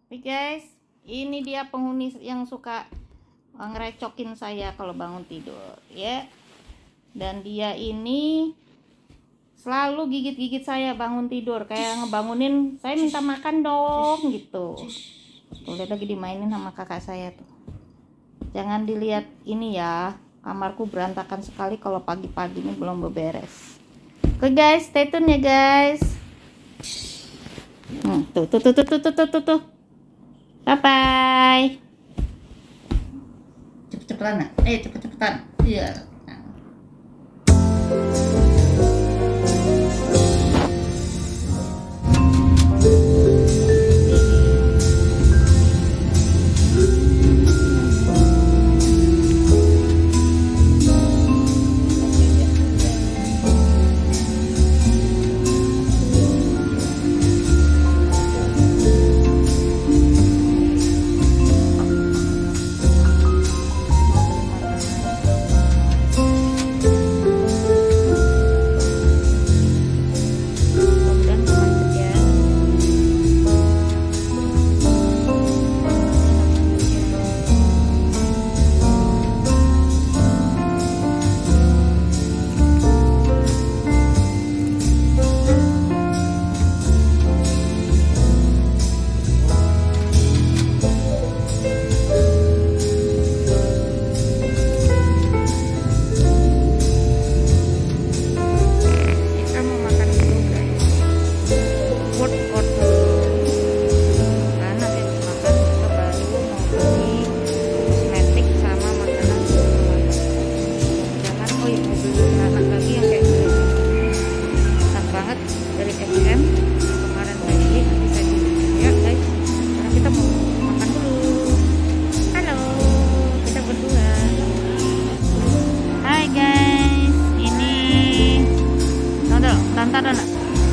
Oke guys, ini dia penghuni yang suka ngerecokin saya kalau bangun tidur ya. Dan dia ini selalu gigit-gigit saya bangun tidur, kayak ngebangunin saya, minta makan dong gitu. Tuh lihat lagi dimainin sama kakak saya tuh. Jangan dilihat ini ya, kamarku berantakan sekali kalau pagi-pagi ini belum beberes. Oke guys, stay tune ya guys. Tuh. Bye bye. Cepet-cepetan nak. Cepet-cepetan. Iya.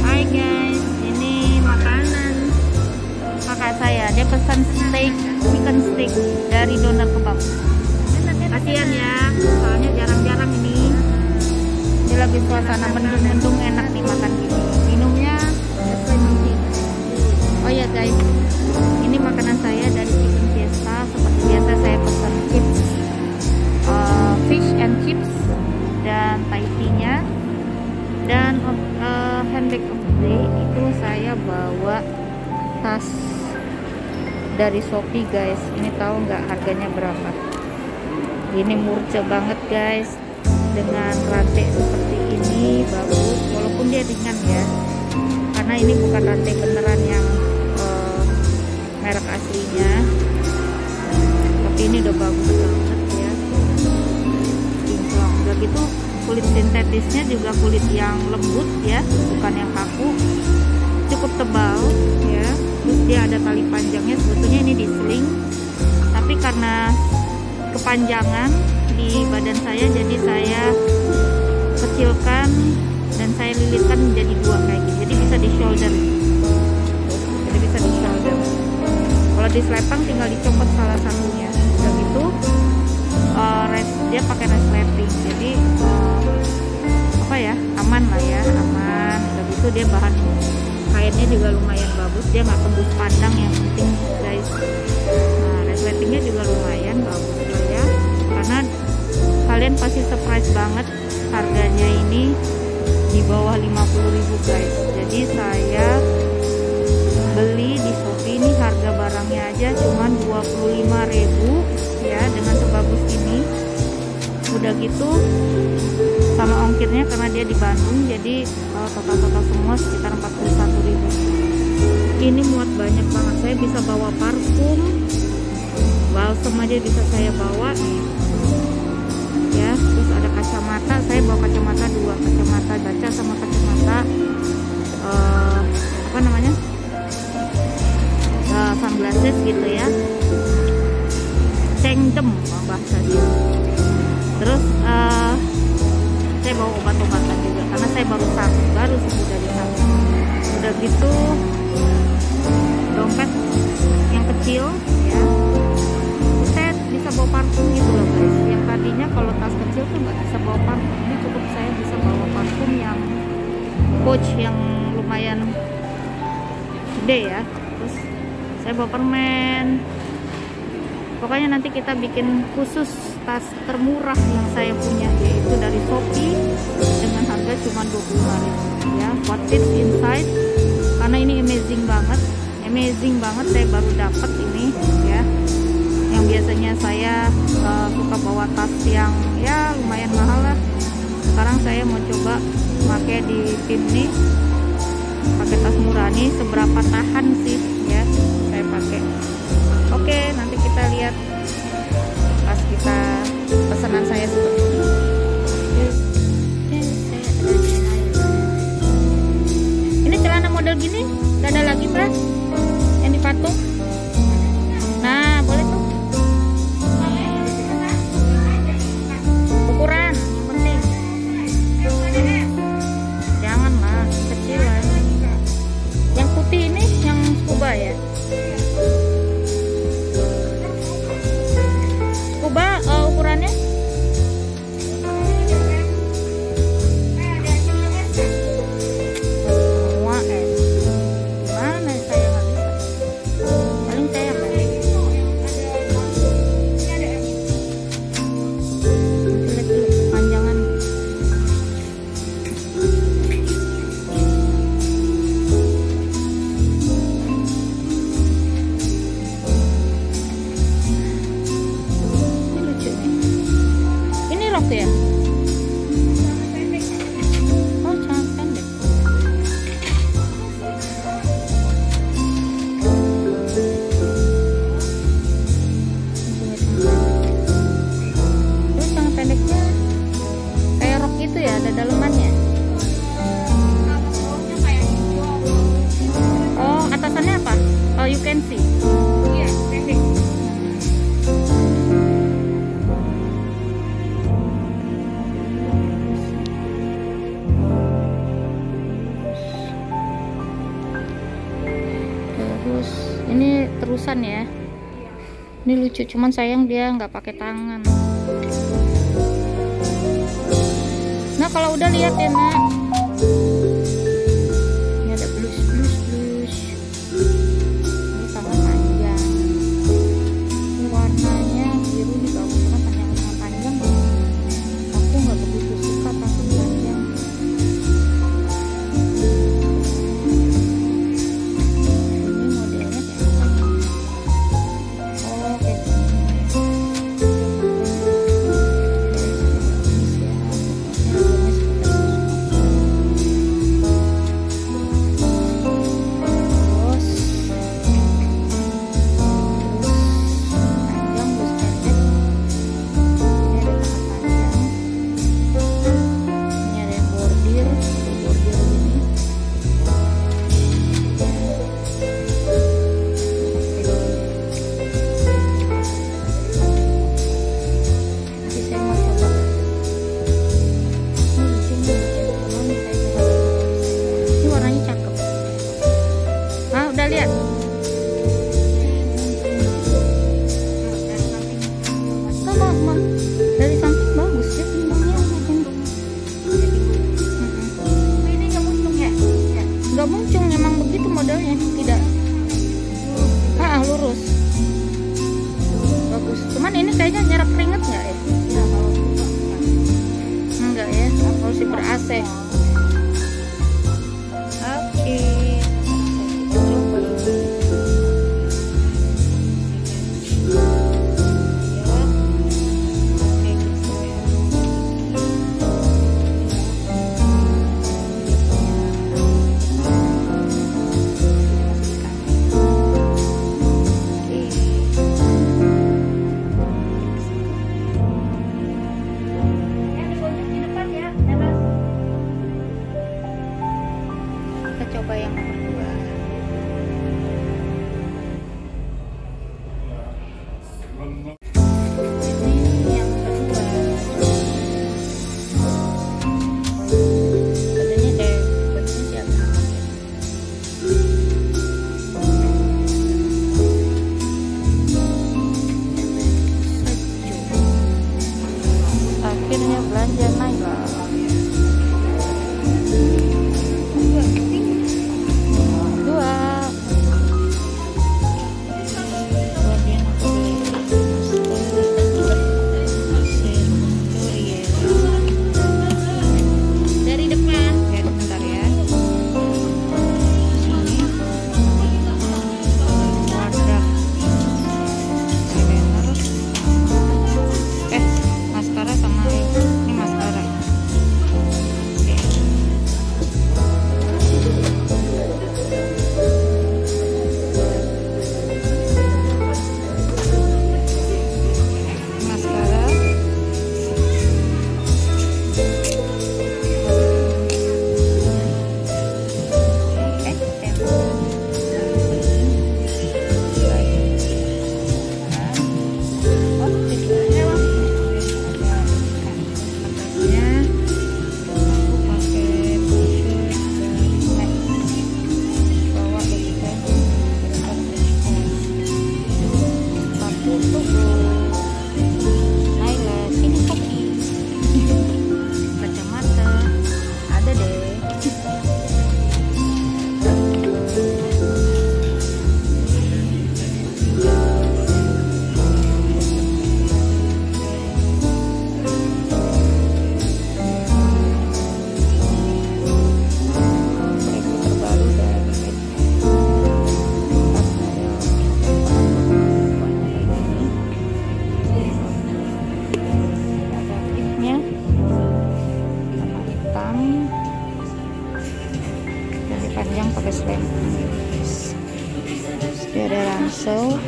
Hai guys, ini makanan kakak saya. Dia pesan chicken steak dari Doner Kebab. Kasihan ya, soalnya jarang-jarang ini. Dia lagi suasana mendung-mendung, enak nih makan gini. Minumnya es lemon tea. Oh ya guys, ini makanan saya dari Chicken Fiesta. Seperti biasa saya pesan chips, fish and chips dan Thai tea-nya. Dan handbag of the day itu saya bawa tas dari Shopee guys. Ini tahu nggak harganya berapa? Ini murce banget guys, dengan rantai seperti ini, bagus. Walaupun dia ringan ya, karena ini bukan rantai beneran yang merek aslinya, tapi ini udah bagus banget ya. Kinclong. Udah gitu kulit sintetisnya juga kulit yang lembut ya, bukan yang kaku, cukup tebal ya. Terus dia ada tali panjangnya, sebetulnya ini di sling, tapi karena kepanjangan di badan saya, jadi saya kecilkan dan saya lilitkan menjadi dua kayak gitu, jadi bisa di shoulder. Kalau di selepang tinggal dicopot salah satunya. Udah gitu dia pakai resleting, jadi apa ya, aman lah ya, aman. Udah gitu dia bahan kainnya juga lumayan bagus, dia nggak tembus pandang, yang penting guys. Nah, resletingnya juga lumayan bagus lah ya, karena kalian pasti surprise banget, harganya ini di bawah 50.000 guys. Jadi saya beli di Shopee ini harga barangnya aja cuman 25.000 ya, dengan sebagus ini. Udah gitu sama ongkirnya, karena dia di Bandung, jadi total semua sekitar 41.000. Ini muat banyak banget, saya bisa bawa parfum, balsam aja bisa saya bawa ya. Terus ada kacamata, saya bawa kacamata 2, kacamata baca sama kacamata apa namanya, sunglasses gitu ya, cengkem bahasanya. Terus saya bawa obat-obatan juga, karena saya baru sembuh dari sakit. Udah gitu dompet yang kecil ya, saya bisa bawa parfum gitu loh guys. Yang tadinya kalau tas kecil tuh nggak bisa bawa parfum, ini cukup saya bisa bawa parfum yang pouch yang lumayan gede ya. Terus saya bawa permen. Pokoknya nanti kita bikin khusus tas termurah yang saya punya, yaitu dari Shopee dengan harga cuma 25.000 ya. What fits inside, karena ini amazing banget saya baru dapat ini ya. Yang biasanya saya suka bawa tas yang ya lumayan mahal lah. Sekarang saya mau coba pakai di tim nih, pakai tas murah nih. Seberapa tahan sih ya saya pakai. Oke, nanti kita lihat pas kita pesanan saya seperti ini. Ini celana model gini gak ada lagi, Mbak, yang dipatung. Nah, boleh tuh. Ukuran yang penting. Janganlah kecilan. Yang putih ini yang scuba ya. Scuba ukurannya semua S. Gimana saya nggak bisa. Paling saya balik. Lihat dulu panjangan. Ya. Oh, celana pendek. Terus celana pendeknya kayak rok gitu ya, ada dalemannya. Oh, atasannya apa? Oh, you can see. Iya, pendek. Terus ini terusan ya. Ini lucu, cuman sayang dia nggak pakai tangan. Nah, kalau udah lihat ya, Nak. Ini ada blush. Ini tangan panjang. Ini warnanya biru nih, bagus banget. Tangan panjang. Aku nggak begitu suka tangan panjang. Lihat dari samping bagus ya, timbangnya ini nggak muncung ya? Nggak muncung, emang begitu modelnya, tidak lurus, bagus. Cuman ini kayaknya nyerap keringet nggak ya? Enggak ya, kalau si ber AC. Oke. Dia ada ransel.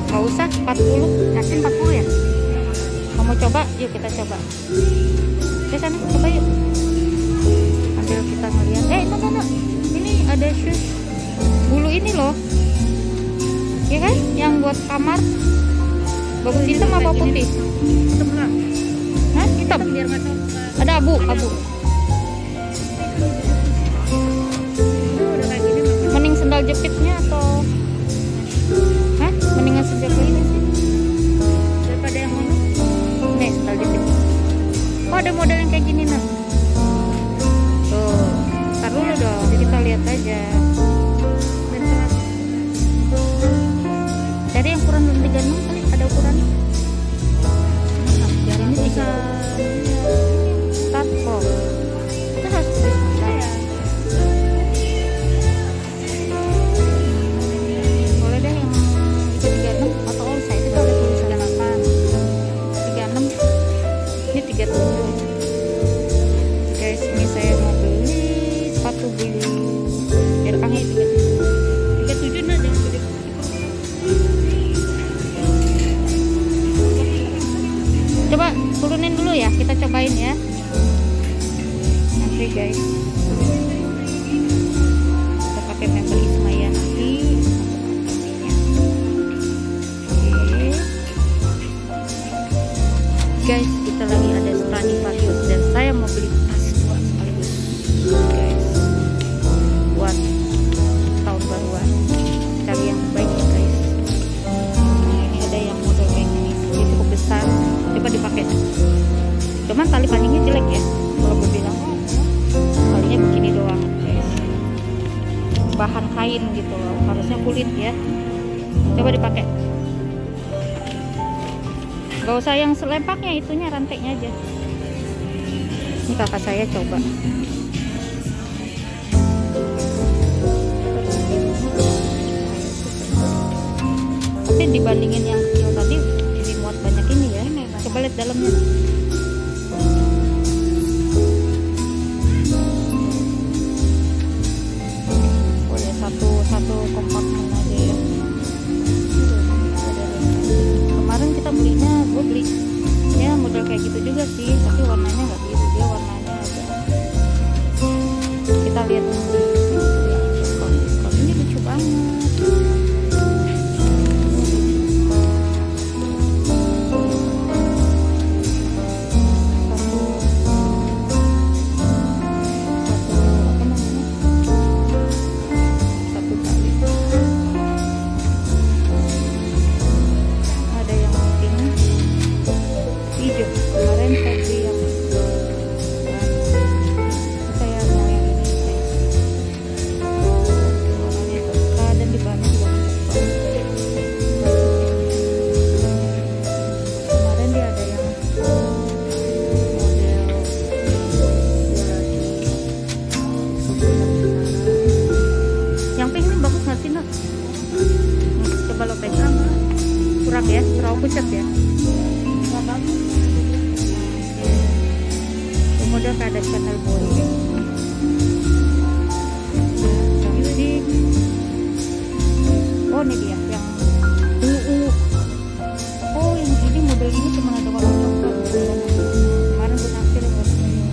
Nggak usah 40, yakin 40 ya? Kamu coba, yuk kita coba. Ke sana, coba yuk. Ambil kita ngeliat. No. Ini ada shoes bulu ini loh. Ya kan? Yang buat kamar. Bagus hitam apa putih? Hitam lah. Hah? Hitam? Biar nggak tahu. Ada abu. Udah kayak gini nggak apa-apa. Mending sendal jepitnya atau? Hah? Mendingan sendal ini sih. Daripada yang mana? Nih sendal jepit. Oh ada model yang kayak gini nah. Tuh. Ntar dulu dong. Kita lihat aja. Cari yang kurang dari 36 kali. Ada ukuran. Biar ini bisa start kok. Kita harus tulis ya. Boleh deh yang itu 36 atau all size itu ada tulisan 8 36. Ini 37. Guys, ini saya mau beli sepatu bulu biar kangen 37 nah jangan gede. Coba turunin dulu ya, kita cobain ya. Nanti guys, kita pakai member Ismaya nanti. Oke. Guys, kita lagi ada Stradivarius dan saya mau beli tas 2 sekaligus. Guys, buat tahun baruan. Cari yang terbaik ya guys. Ini ada yang model kayak gini, dia cukup besar. Coba dipakai. Cuman tali panjangnya jelek ya. Kalau gue bilang talinya begini doang guys. Bahan kain gitu loh. Harusnya kulit ya. Coba dipakai. Gak usah yang selempaknya, itunya rantainya aja. Ini kakak saya coba. Tapi dibandingin yang kecil tadi jadi muat banyak ini ya. Coba lihat dalamnya. Oh ya, satu kompartemen aja ya. Kemarin kita belinya, gue beli ya model kayak gitu juga sih, tapi warnanya nggak biru, dia warnanya aja. Kita lihat dulu. Kalau ini lucu banget. Coba lo pegang, kurang ya, terlalu pucat ya. Nggak bagus. Model kayak ada channel boy. Cantik. Oh ini dia yang oh yang ini model ini cuma ada warna coklat. Kemarin gue naksir yang warna ini.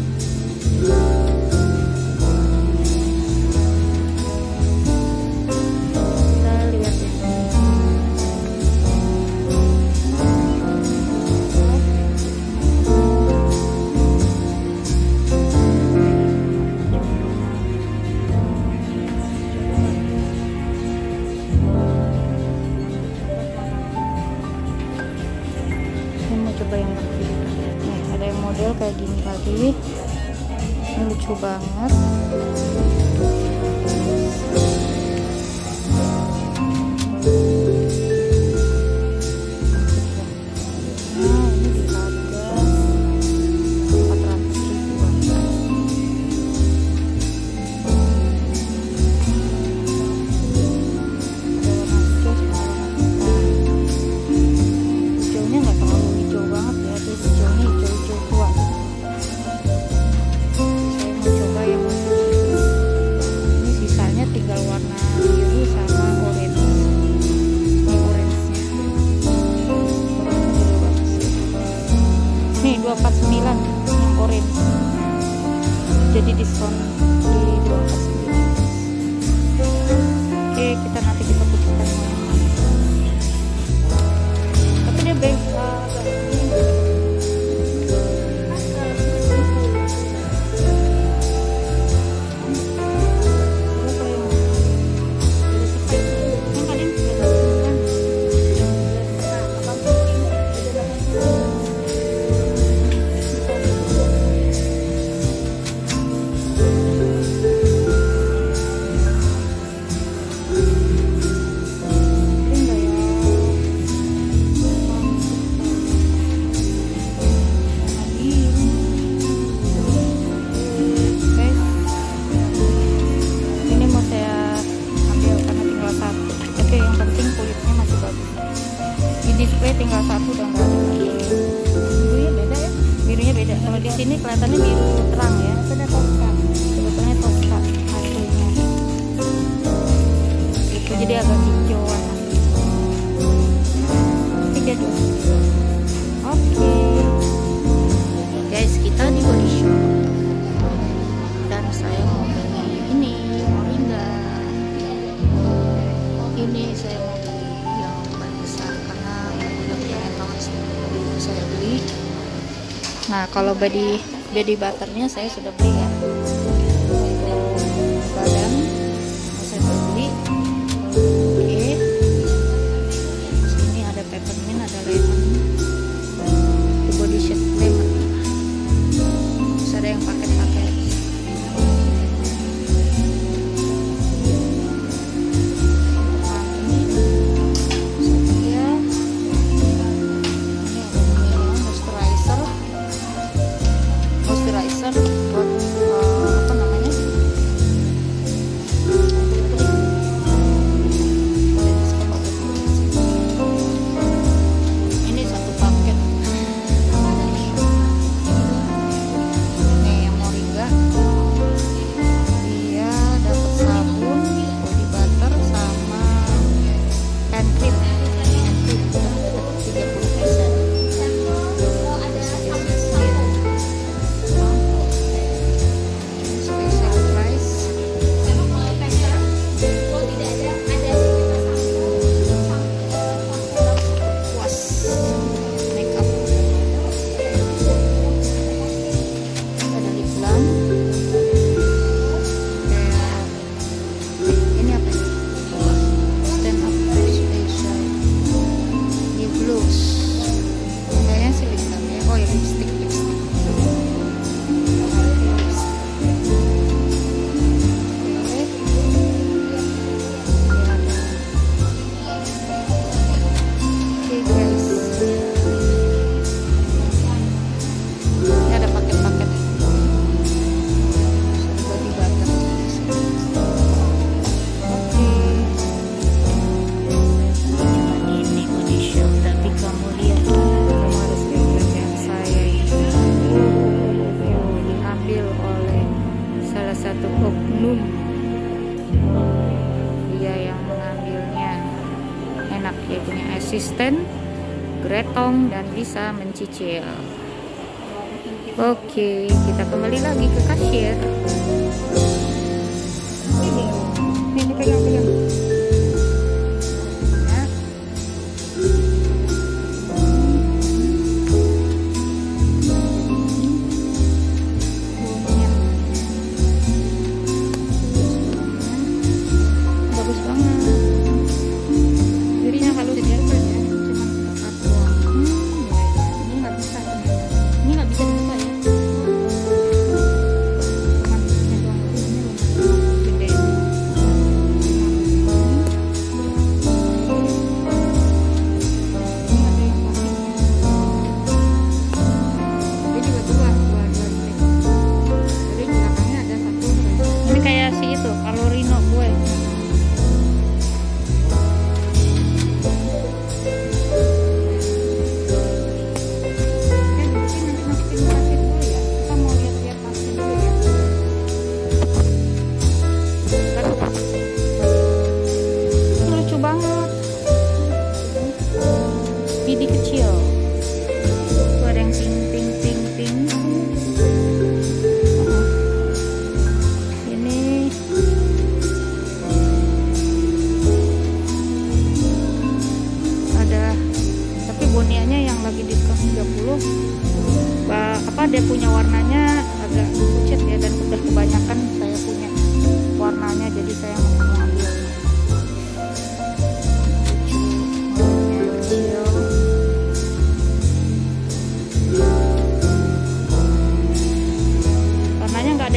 Coba yang lagi. Nih, ada yang model kayak gini lagi. Ini lucu banget. Nah, ini di harga 400.000-an. Hijaunya nggak terlalu hijau banget ya, tapi hijaunya hijau tua. jadi diskon di 249. Oke, kita nanti kita putuskan mau yang mana. Tapi dia baik display tinggal satu dan nggak ada lagi. Birunya beda ya? Birunya beda. Kalau di sini kelihatannya biru terang ya. Sebetulnya Tosca aslinya. Itu jadi agak hijauan. Tiga dulu. Oke. Guys, kita di body shop dan saya mau beli ini moringa. Ini saya mau saya beli. Nah, kalau body butternya saya sudah beli ya. Untuk badan saya sudah beli. Oke. Sini ada peppermint, ada lemon. The Body Shop lemon. Terus ada yang paket-paket. Buat apa namanya, ini satu paket. Nih yang moringa, dia dapat sabun, body butter sama hand cream dapat 30%. Dia yang mengambilnya enak, dia punya asisten gretong dan bisa mencicil. Oke, kita kembali lagi ke kasir. Ini pegang.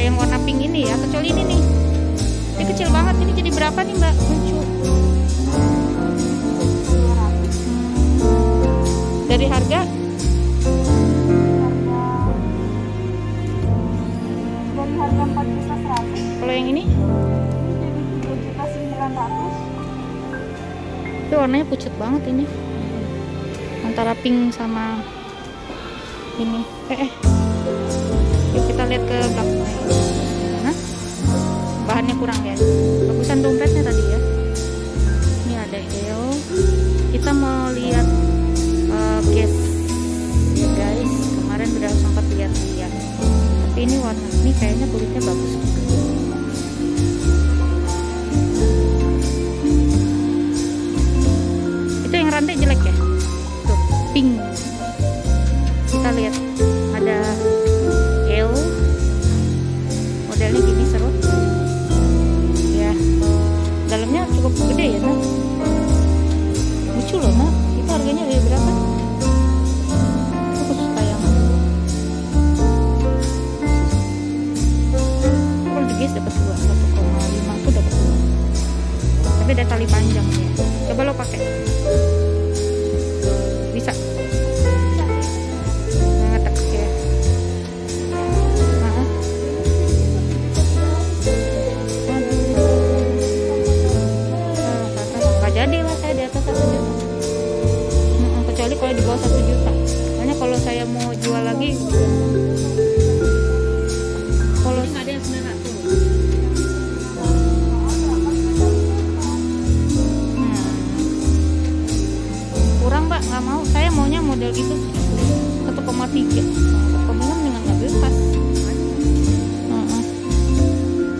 yang warna pink ini ya, kecuali ini nih. Ini kecil banget. Ini jadi berapa nih Mbak? Lucu. Dari harga? Dari harga 4.100.000. Kalau yang ini? Ini jadi 3.900.000. Tapi warnanya pucat banget ini. Antara pink sama ini. Yuk kita lihat ke belakang. Nah, bahannya kurang ya. Bagusan dompetnya tadi ya. Ini ada EO. Kita mau lihat case ya guys. Kemarin udah sempat lihat-lihat. Tapi ini warna ini kayaknya kulitnya bagus juga. Itu yang rantai jelek ya? Tuh, pink. Kita lihat ada EO. Modelnya gini seru. Ya. Dalamnya cukup gede ya, Nak. Lucu loh, Nak. Itu harganya dari berapa? Aku suka yang kalau di guys dapat 2, 1,5 tuh dapat 2. Tapi ada tali panjang ya. Coba lo pakai. Bisa. Ngetek ya. Nah. Nggak jadi lah saya di atas 1 juta. Kecuali kalau di bawah 1 juta. Soalnya kalau saya mau jual lagi, kalau Nggak ada yang 900. kurang Mbak, nggak mau. Saya maunya model gitu 1,3. Kombinasi dengan nggak bebas.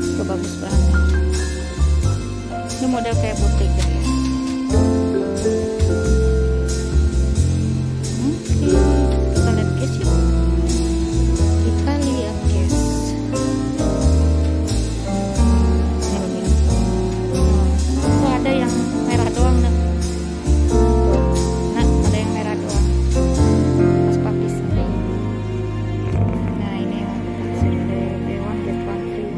Itu bagus banget. Ini model kayak Bottega ya. Kita lihat case yuk. Kita lihat case. Oh, ada yang merah doang nih. Nah, ada yang merah doang. Mas papis ini. Nah, ini yang B1 Get One Free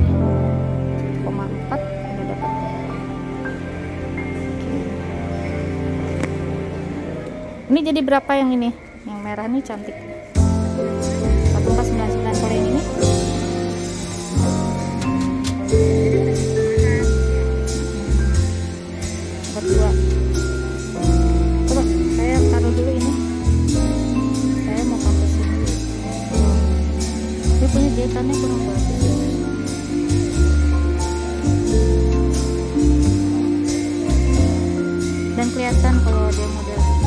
1,4 udah dapat. Ini jadi berapa yang ini? Yang merah nih cantik. 1499. Kalau yang ini? Dapat 2. Coba saya taruh dulu ini. Saya mau pakai sini. Dia punya jahitannya kurang bagus. Dan kelihatan kalau dia model gitu.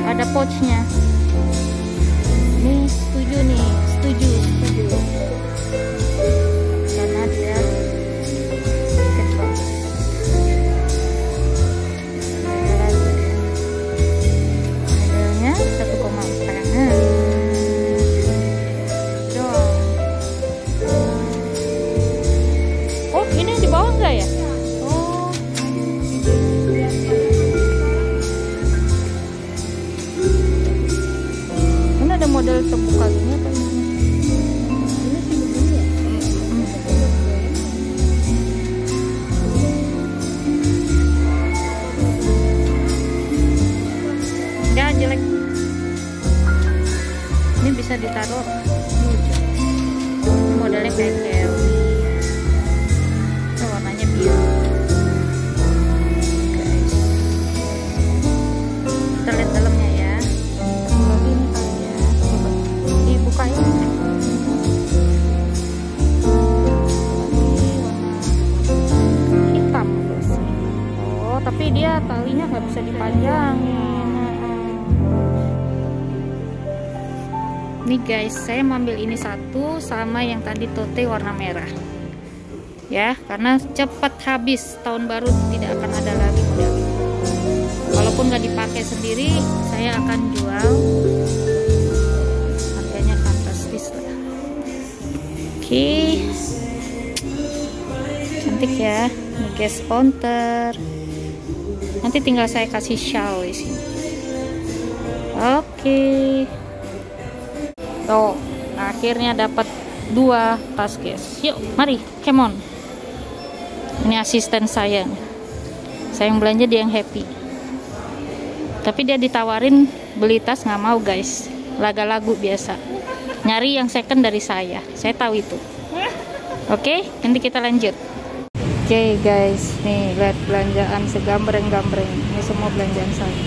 Ada pouchnya. Ini setuju nih, setuju. Karena dia tiket bagus. Modelnya 1,4. Oh, ini yang di bawah enggak ya? Oh. Ini ada model terbuka gini apa ini? Ini sih begini ya. Ya jelek. Ini bisa ditaruh. Ini modelnya kayak Kelly. Ini warnanya biru. Guys. Kita lihat dalamnya ya. Lagi ini kali ya. Coba dibukain. Lagi warna hitam guys. Oh, tapi dia talinya nggak bisa dipanjangin. Nih guys, saya mau ambil ini satu sama yang tadi tote warna merah. Ya, karena cepat habis. Tahun baru tidak akan ada lagi model ini. Kalau walaupun nggak dipakai sendiri, saya akan jual. Harganya fantastis lah. Oke, cantik ya. Ini gas counter. Nanti tinggal saya kasih shawl di sini. Oke. Tuh, akhirnya dapat 2 tas guys. Yuk, mari, come on. Ini asisten saya. Saya yang belanja, dia yang happy. Tapi dia ditawarin beli tas, nggak mau guys. Laga-lagu biasa. Nyari yang second dari saya. Saya tahu itu. Oke, nanti kita lanjut. Oke guys, nih lihat belanjaan segambreng-gambreng. Ini semua belanjaan saya.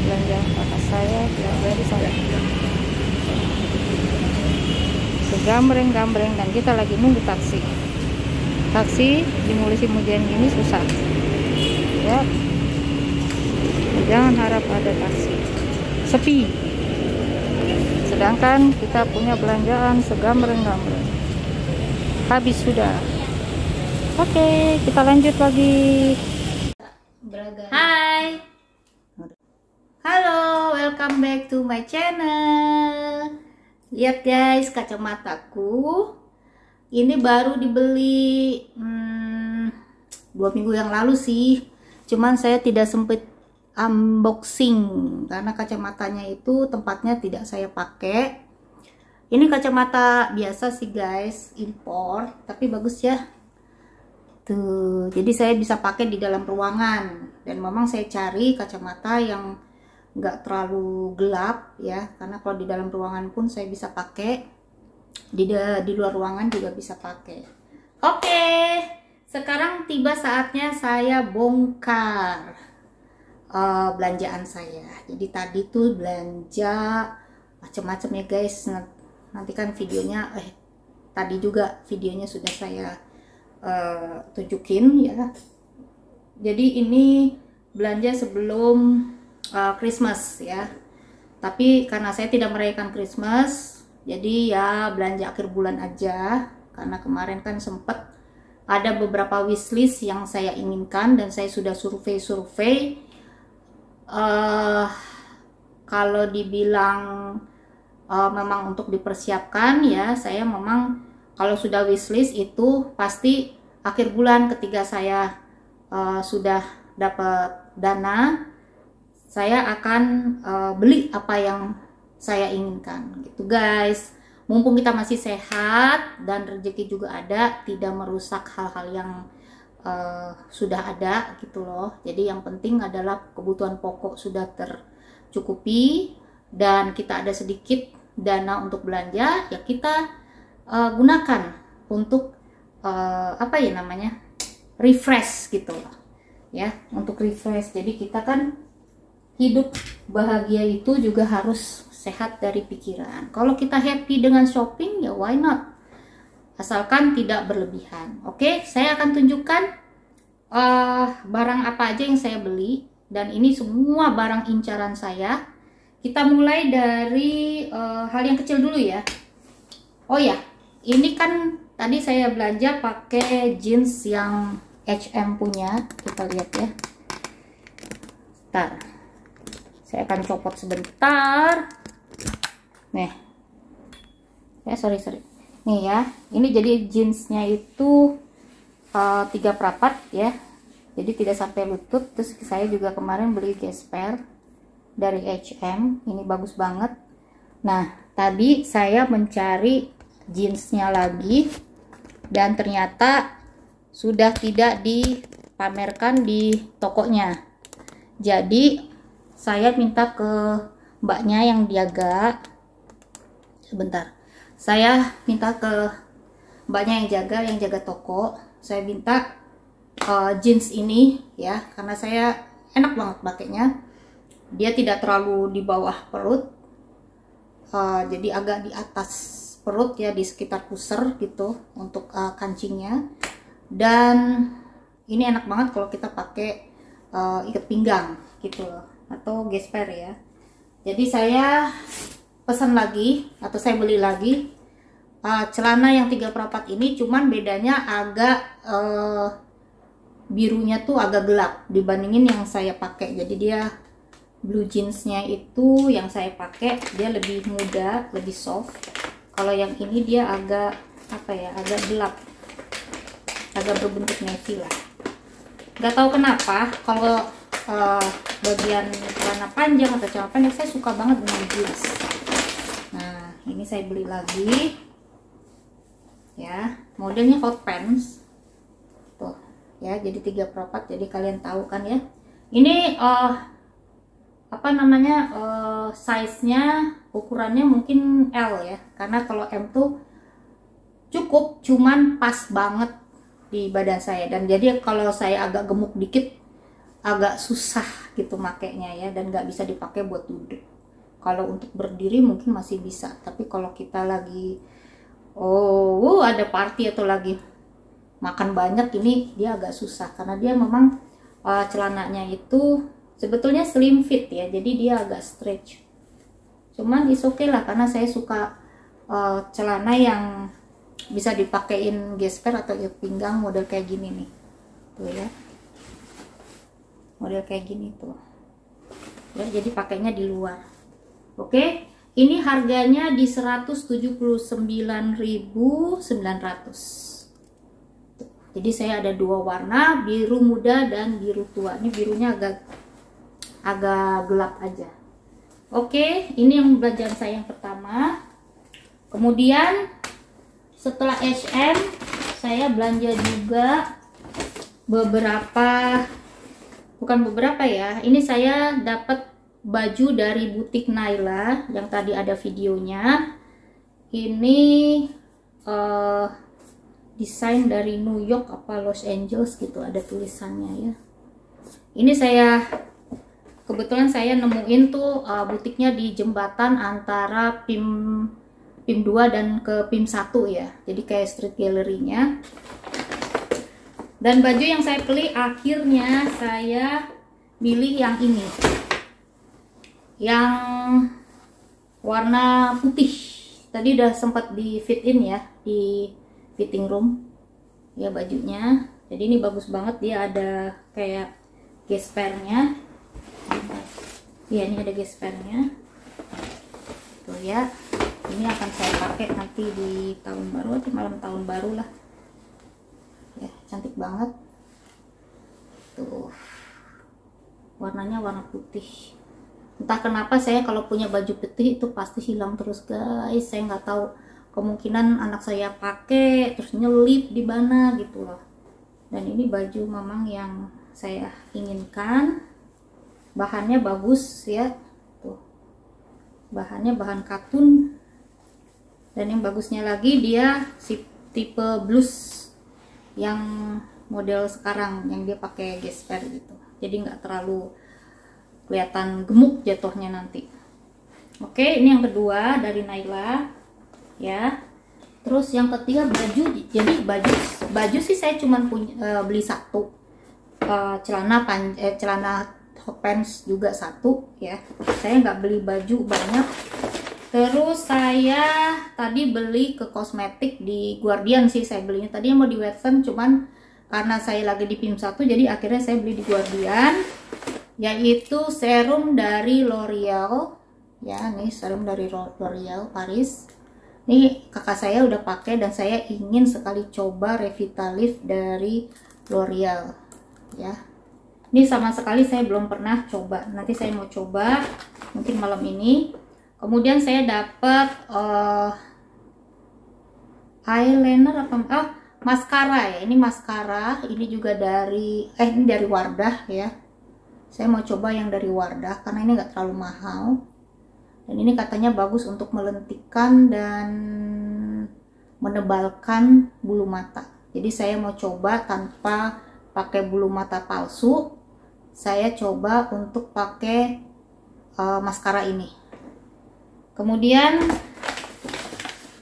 Belanjaan kakak saya, dari saya. Segambreng-gambreng, dan kita lagi nunggu taksi. Taksi di musim hujan gini susah. Ya. Jangan harap ada taksi. Sepi. Sedangkan kita punya belanjaan segambreng-gambreng. Habis sudah. Oke, kita lanjut lagi. Hai. Halo, welcome back to my channel. Lihat guys, kacamataku. Ini baru dibeli 2 minggu yang lalu sih. Cuman saya tidak sempat unboxing karena kacamatanya itu tempatnya tidak saya pakai. Ini kacamata biasa sih guys, impor, tapi bagus ya. Tuh, jadi saya bisa pakai di dalam ruangan. Dan memang saya cari kacamata yang nggak terlalu gelap ya, karena kalau di dalam ruangan pun saya bisa pakai, di luar ruangan juga bisa pakai. Oke, sekarang tiba saatnya saya bongkar belanjaan saya. Jadi tadi tuh belanja macam-macam ya guys. Nanti kan videonya, tadi juga videonya sudah saya tunjukin ya. Jadi ini belanja sebelum Christmas ya, tapi karena saya tidak merayakan Christmas, jadi ya belanja akhir bulan aja. Karena kemarin kan sempat ada beberapa wishlist yang saya inginkan dan saya sudah survei. Kalau dibilang memang untuk dipersiapkan ya, saya memang kalau sudah wishlist itu pasti akhir bulan ketika saya sudah dapat dana, saya akan beli apa yang saya inginkan gitu guys. Mumpung kita masih sehat dan rezeki juga ada, tidak merusak hal-hal yang sudah ada gitu loh. Jadi yang penting adalah kebutuhan pokok sudah tercukupi dan kita ada sedikit dana untuk belanja, ya kita gunakan untuk apa ya namanya, refresh gitu loh ya, untuk refresh. Jadi kita kan hidup bahagia itu juga harus sehat dari pikiran. Kalau kita happy dengan shopping ya why not, asalkan tidak berlebihan. Oke, saya akan tunjukkan barang apa aja yang saya beli, dan ini semua barang incaran saya. Kita mulai dari hal yang kecil dulu ya. Oh ya, ini kan tadi saya belanja pakai jeans yang H&M punya. Kita lihat ya. Bentar, saya akan copot sebentar. Nih ya, sorry nih ya, ini jadi jeansnya itu 3 perapat ya, jadi tidak sampai lutut. Terus saya juga kemarin beli gesper dari H&M, ini bagus banget. Nah tadi saya mencari jeansnya lagi dan ternyata sudah tidak dipamerkan di tokonya. Jadi saya minta ke mbaknya yang jaga, sebentar, saya minta ke mbaknya yang jaga toko, saya minta jeans ini ya, karena saya enak banget pakainya. Dia tidak terlalu di bawah perut, jadi agak di atas perut ya, di sekitar pusar gitu untuk kancingnya. Dan ini enak banget kalau kita pakai ikat pinggang gitu loh, atau gesper ya. Jadi saya pesan lagi, atau saya beli lagi celana yang 3 perapat ini, cuman bedanya agak birunya tuh agak gelap dibandingin yang saya pakai. Jadi dia blue jeansnya itu yang saya pakai dia lebih muda, lebih soft. Kalau yang ini dia agak apa ya, agak gelap, agak berbentuk navy lah. Nggak tahu kenapa kalau bagian celana panjang atau celana pendek saya suka banget dengan jeans. Nah ini saya beli lagi ya, modelnya hot pants tuh ya, jadi 3/4. Jadi kalian tahu kan ya, ini apa namanya, size-nya, ukurannya mungkin L ya, karena kalau M tuh cukup, cuman pas banget di badan saya. Dan jadi kalau saya agak gemuk dikit agak susah gitu makainya ya, dan nggak bisa dipakai buat duduk. Kalau untuk berdiri mungkin masih bisa, tapi kalau kita lagi ada party atau lagi makan banyak, ini dia agak susah karena dia memang celananya itu sebetulnya slim fit ya, jadi dia agak stretch. Cuman is okay lah, karena saya suka celana yang bisa dipakein gesper atau ikat pinggang model kayak gini nih, tuh ya, model kayak gini tuh ya, jadi pakainya di luar. Oke, ini harganya di 179.900. Jadi saya ada dua warna, biru muda dan biru tua. Ini birunya agak gelap aja. Oke, ini yang belanjaan saya yang pertama. Kemudian setelah H&M saya belanja juga bukan beberapa ya, ini saya dapat baju dari butik Naila yang tadi ada videonya. Ini desain dari New York apa Los Angeles gitu, ada tulisannya ya. Ini saya kebetulan saya nemuin tuh butiknya di jembatan antara PIM 2 dan ke PIM 1 ya, jadi kayak street gallery-nya. Dan baju yang saya beli akhirnya saya milih yang ini, yang warna putih. Tadi udah sempat di fit in ya di fitting room ya bajunya. Jadi ini bagus banget, dia ada kayak gespernya ya, ini ada gespernya tuh ya. Ini akan saya pakai nanti di tahun baru atau malam tahun baru lah ya, cantik banget tuh, warnanya warna putih. Entah kenapa saya kalau punya baju putih itu pasti hilang terus guys, saya nggak tahu, kemungkinan anak saya pakai terus nyelip di mana gitu loh. Dan ini baju memang yang saya inginkan, bahannya bagus ya tuh, bahannya bahan katun. Dan yang bagusnya lagi dia si tipe blus yang model sekarang yang dia pakai gesper gitu, jadi nggak terlalu kelihatan gemuk jatuhnya nanti. Oke, ini yang kedua dari Naila ya. Terus yang ketiga baju. Jadi baju sih saya cuma beli satu, celana hot pants juga satu ya, saya nggak beli baju banyak. Terus saya tadi beli ke kosmetik di Guardian sih, saya belinya tadinya mau di Watson, cuman karena saya lagi di PIM 1 jadi akhirnya saya beli di Guardian, yaitu serum dari L'Oreal ya. Nih serum dari L'Oreal Paris. Nih kakak saya udah pakai dan saya ingin sekali coba Revitalift dari L'Oreal ya. Ini sama sekali saya belum pernah coba, nanti saya mau coba mungkin malam ini. Kemudian saya dapat eyeliner apa maskara ya. Ini maskara, ini juga dari ini dari Wardah ya. Saya mau coba yang dari Wardah karena ini nggak terlalu mahal. Dan ini katanya bagus untuk melentikkan dan menebalkan bulu mata. Jadi saya mau coba tanpa pakai bulu mata palsu. Saya coba untuk pakai maskara ini. Kemudian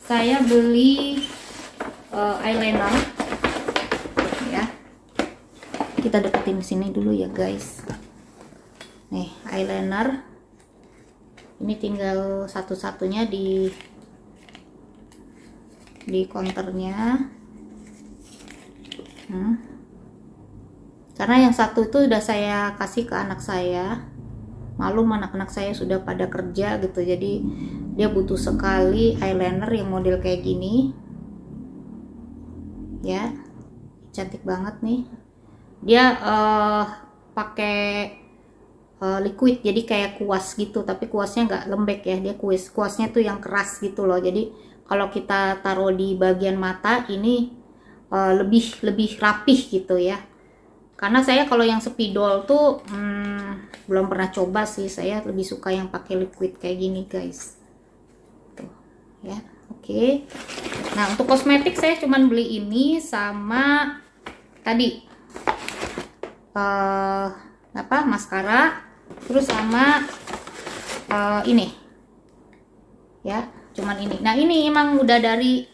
saya beli eyeliner ya. Kita deketin sini dulu ya guys. Nih eyeliner. Ini tinggal satu-satunya di counternya. Karena yang satu itu udah saya kasih ke anak saya. Malum anak-anak saya sudah pada kerja gitu, jadi dia butuh sekali eyeliner yang model kayak gini ya. Cantik banget nih. Dia pakai liquid, jadi kayak kuas gitu, tapi kuasnya nggak lembek ya, dia kuasnya tuh yang keras gitu loh. Jadi kalau kita taruh di bagian mata ini lebih rapih gitu ya. Karena saya kalau yang spidol tuh belum pernah coba sih, saya lebih suka yang pakai liquid kayak gini guys. Tuh ya, oke. Nah untuk kosmetik saya cuman beli ini sama tadi maskara, terus sama ini ya, cuman ini. Nah ini emang udah dari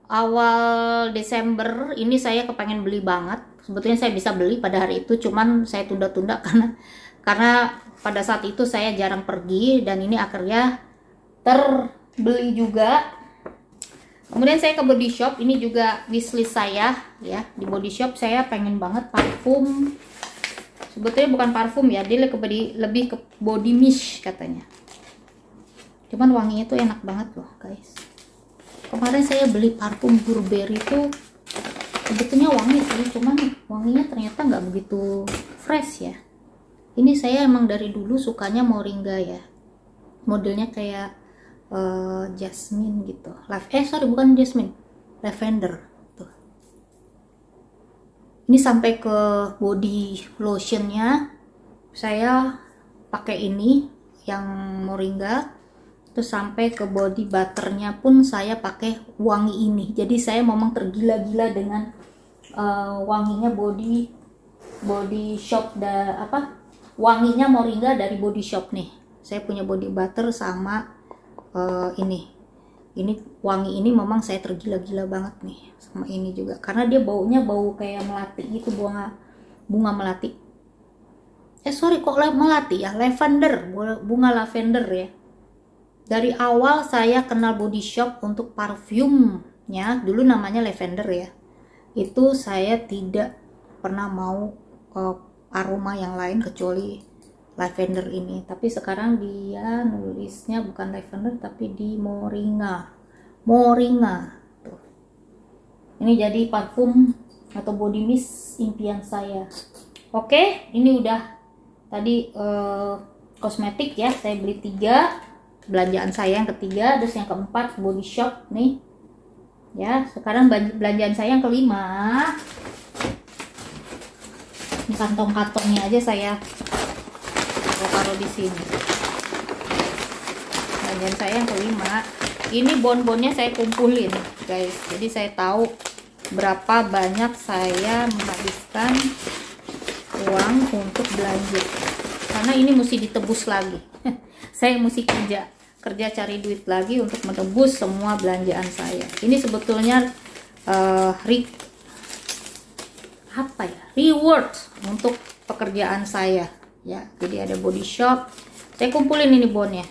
awal Desember ini saya kepengen beli banget. Sebetulnya saya bisa beli pada hari itu, cuman saya tunda-tunda karena pada saat itu saya jarang pergi, dan ini akhirnya terbeli juga. Kemudian saya ke Body Shop, ini juga wishlist saya ya. Di Body Shop saya pengen banget parfum. Sebetulnya bukan parfum ya, dia lebih ke body mist katanya. Cuman wanginya tuh enak banget loh guys. Kemarin saya beli parfum Burberry tuh sebetulnya wangi sih, cuman wanginya ternyata nggak begitu fresh ya. Ini saya emang dari dulu sukanya moringa ya, modelnya kayak jasmine gitu. Bukan jasmine, lavender tuh. Ini sampai ke body lotionnya saya pakai ini yang moringa, terus sampai ke body butternya pun saya pakai wangi ini. Jadi saya memang tergila-gila dengan wanginya body shop wanginya moringa dari Body Shop nih. Saya punya body butter sama ini wangi ini memang saya tergila-gila banget nih sama ini juga, karena dia baunya bau kayak melati gitu, bunga melati. Kok melati ya, lavender, bunga lavender ya. Dari awal saya kenal Body Shop untuk parfumnya, dulu namanya lavender ya, itu saya tidak pernah mau aroma yang lain kecuali lavender ini. Tapi sekarang dia nulisnya bukan lavender tapi di moringa tuh. Ini jadi parfum atau body mist impian saya. Oke, ini udah tadi kosmetik ya, saya beli 3 belanjaan saya yang ketiga. Terus yang keempat Body Shop nih ya. Sekarang belanjaan saya yang kelima. Ini kantong-kantongnya aja saya taruh di sini. Belanjaan saya yang kelima. Ini bon-bonnya saya kumpulin guys, jadi saya tahu berapa banyak saya menghabiskan uang untuk belanja, karena ini mesti ditebus lagi. Saya mesti kerja cari duit lagi untuk menebus semua belanjaan saya. Ini sebetulnya reward untuk pekerjaan saya ya. Jadi ada Body Shop, saya kumpulin ini bonnya,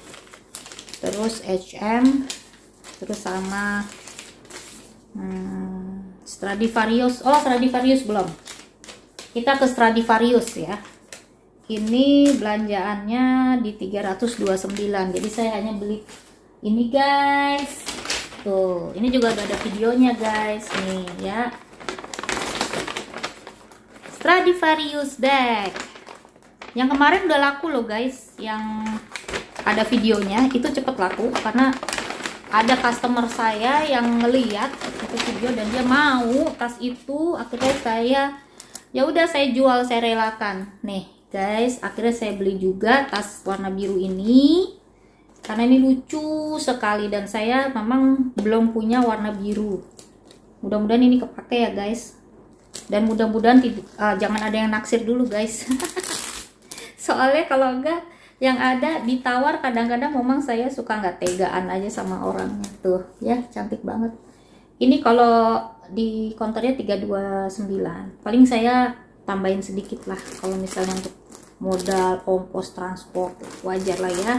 terus H&M, terus sama Stradivarius. Stradivarius belum, kita ke Stradivarius ya. Ini belanjaannya di 329, jadi saya hanya beli ini guys. Tuh, ini juga udah ada videonya guys nih ya. Stradivarius bag yang kemarin udah laku loh guys, yang ada videonya itu cepet laku karena ada customer saya yang ngeliat itu video dan dia mau tas itu. Akhirnya saya jual, saya relakan nih guys. Akhirnya saya beli juga tas warna biru ini karena ini lucu sekali dan saya memang belum punya warna biru. Mudah-mudahan ini kepake ya guys, dan mudah-mudahan jangan ada yang naksir dulu guys. Soalnya kalau enggak yang ada ditawar, kadang-kadang memang saya suka nggak tegaan aja sama orangnya. Tuh ya, cantik banget. Ini kalau di counternya 329, paling saya tambahin sedikit lah kalau misalnya untuk modal ongkos transport, wajar lah ya,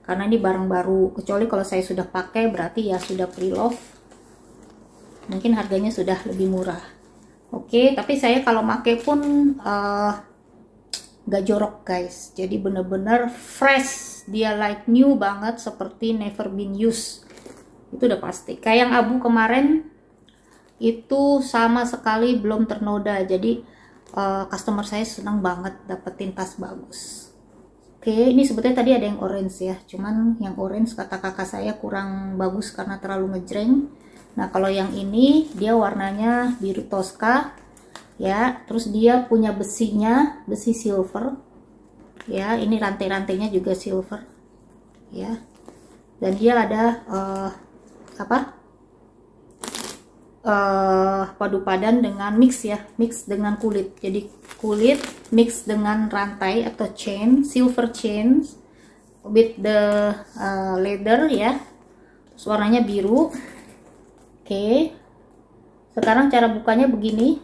karena ini barang baru. Kecuali kalau saya sudah pakai berarti ya sudah pre-love, mungkin harganya sudah lebih murah. Oke, tapi saya kalau pakai pun nggak jorok guys, jadi bener-bener fresh, dia like new banget, seperti never been used, itu udah pasti. Kayak yang abu kemarin itu sama sekali belum ternoda, jadi customer saya senang banget dapetin tas bagus. Oke, ini sebetulnya tadi ada yang orange ya, cuman yang orange kata kakak saya kurang bagus karena terlalu ngejreng. Nah kalau yang ini dia warnanya biru Tosca ya, terus dia punya besinya, besi silver ya, ini rantai-rantainya juga silver ya, dan dia ada padu padan dengan mix ya, mix dengan kulit, jadi kulit mix dengan rantai atau chain, silver chain with the leather ya, terus warnanya biru. Oke, sekarang cara bukanya begini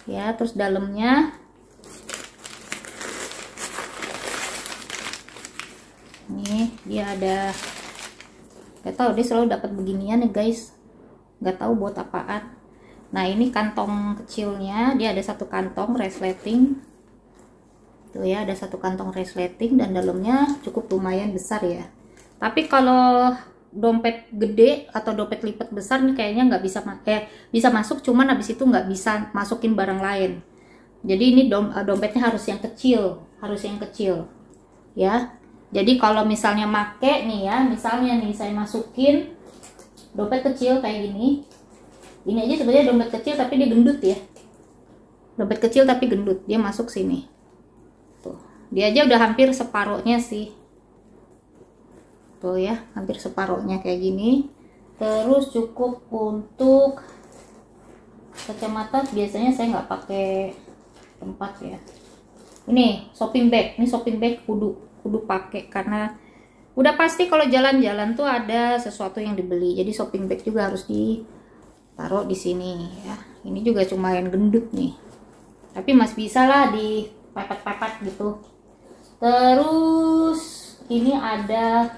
ya, terus dalamnya nih dia ada, gak tahu dia selalu dapat beginian ya guys, nggak tahu buat apaan. Nah ini kantong kecilnya, dia ada satu kantong resleting tuh ya, ada satu kantong resleting dan dalamnya cukup lumayan besar ya. Tapi kalau dompet gede atau dompet lipat besar nih kayaknya nggak bisa, bisa masuk, cuman habis itu nggak bisa masukin barang lain. Jadi ini dompetnya harus yang kecil, ya. Jadi kalau misalnya make nih ya, misalnya nih saya masukin dompet kecil kayak gini, ini aja sebenarnya dompet kecil tapi dia gendut ya, dompet kecil tapi gendut, dia masuk sini tuh, dia aja udah hampir separohnya sih tuh ya, hampir separohnya kayak gini. Terus cukup untuk kacamata, biasanya saya nggak pakai tempat ya. Ini shopping bag, ini shopping bag kudu pakai karena udah pasti kalau jalan-jalan tuh ada sesuatu yang dibeli, jadi shopping bag juga harus ditaruh di sini ya. Ini juga cuma yang gendut nih, tapi masih bisa lah dipepet-pepet gitu. Terus ini ada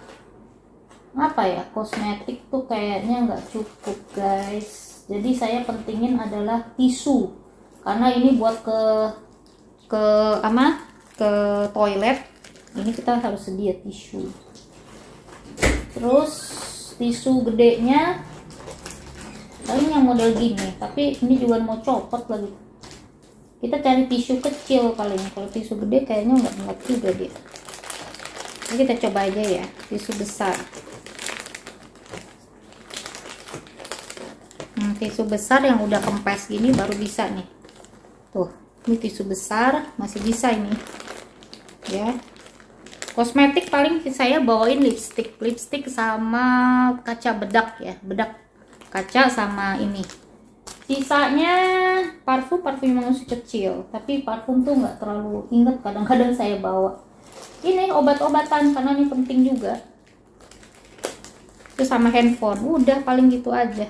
apa ya, kosmetik tuh kayaknya nggak cukup guys, jadi saya pentingin adalah tisu karena ini buat ke toilet, ini kita harus sedia tisu. Terus tisu gedenya paling yang model gini, tapi ini juga mau copot lagi, kita cari tisu kecil paling. Kalau tisu gede kayaknya nggak muat juga dia, ini kita coba aja ya tisu besar. Tisu besar yang udah kempes gini baru bisa nih tuh, ini tisu besar masih bisa ini ya. Kosmetik paling saya bawain lipstick sama kaca bedak ya, bedak kaca sama ini. Sisanya parfum yang masih kecil, tapi parfum tuh nggak terlalu inget, kadang-kadang saya bawa. Ini obat-obatan karena ini penting juga. Terus sama handphone, udah paling gitu aja.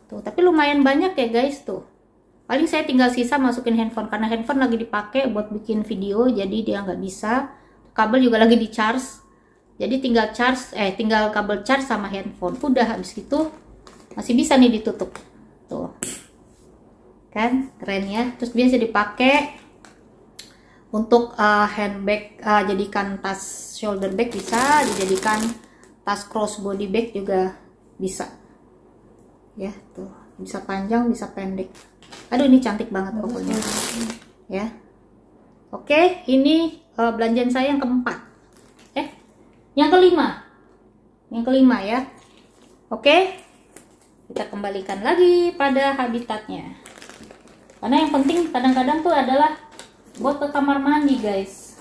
Tuh, tapi lumayan banyak ya guys tuh. Paling saya tinggal sisa masukin handphone karena handphone lagi dipakai buat bikin video, jadi dia nggak bisa. Kabel juga lagi di charge, jadi tinggal kabel charge sama handphone. Udah habis gitu masih bisa nih ditutup. Tuh. Kan keren ya. Terus biasa dipakai untuk handbag, jadikan tas shoulder bag bisa, dijadikan tas crossbody bag juga bisa. Ya, tuh. Bisa panjang, bisa pendek. Aduh, ini cantik banget pokoknya. Ya. Oke, ini belanjaan saya yang keempat. Yang kelima. Yang kelima ya. Oke. Kita kembalikan lagi pada habitatnya. Karena yang penting kadang-kadang tuh adalah buat ke kamar mandi, guys.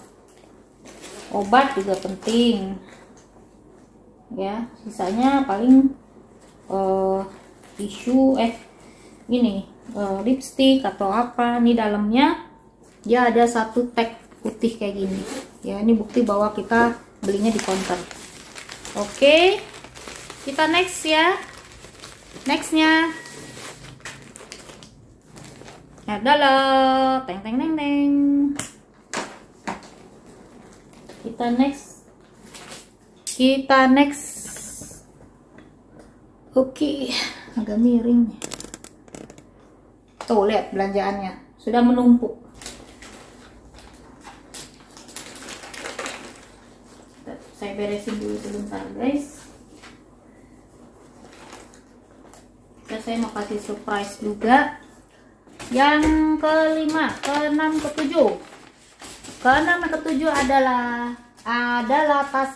Obat juga penting. Ya, sisanya paling tisu, ini lipstick atau apa. Nih dalamnya dia ada satu tag putih kayak gini ya, ini bukti bahwa kita belinya di counter. Oke, kita next ya. Nextnya adalah teng. Kita next. Oke, agak miring. Tuh lihat belanjaannya sudah menumpuk. Saya beresin dulu sebentar guys. Saya mau kasih surprise juga. Yang kelima, keenam, ketujuh. Keenam dan ketujuh adalah tas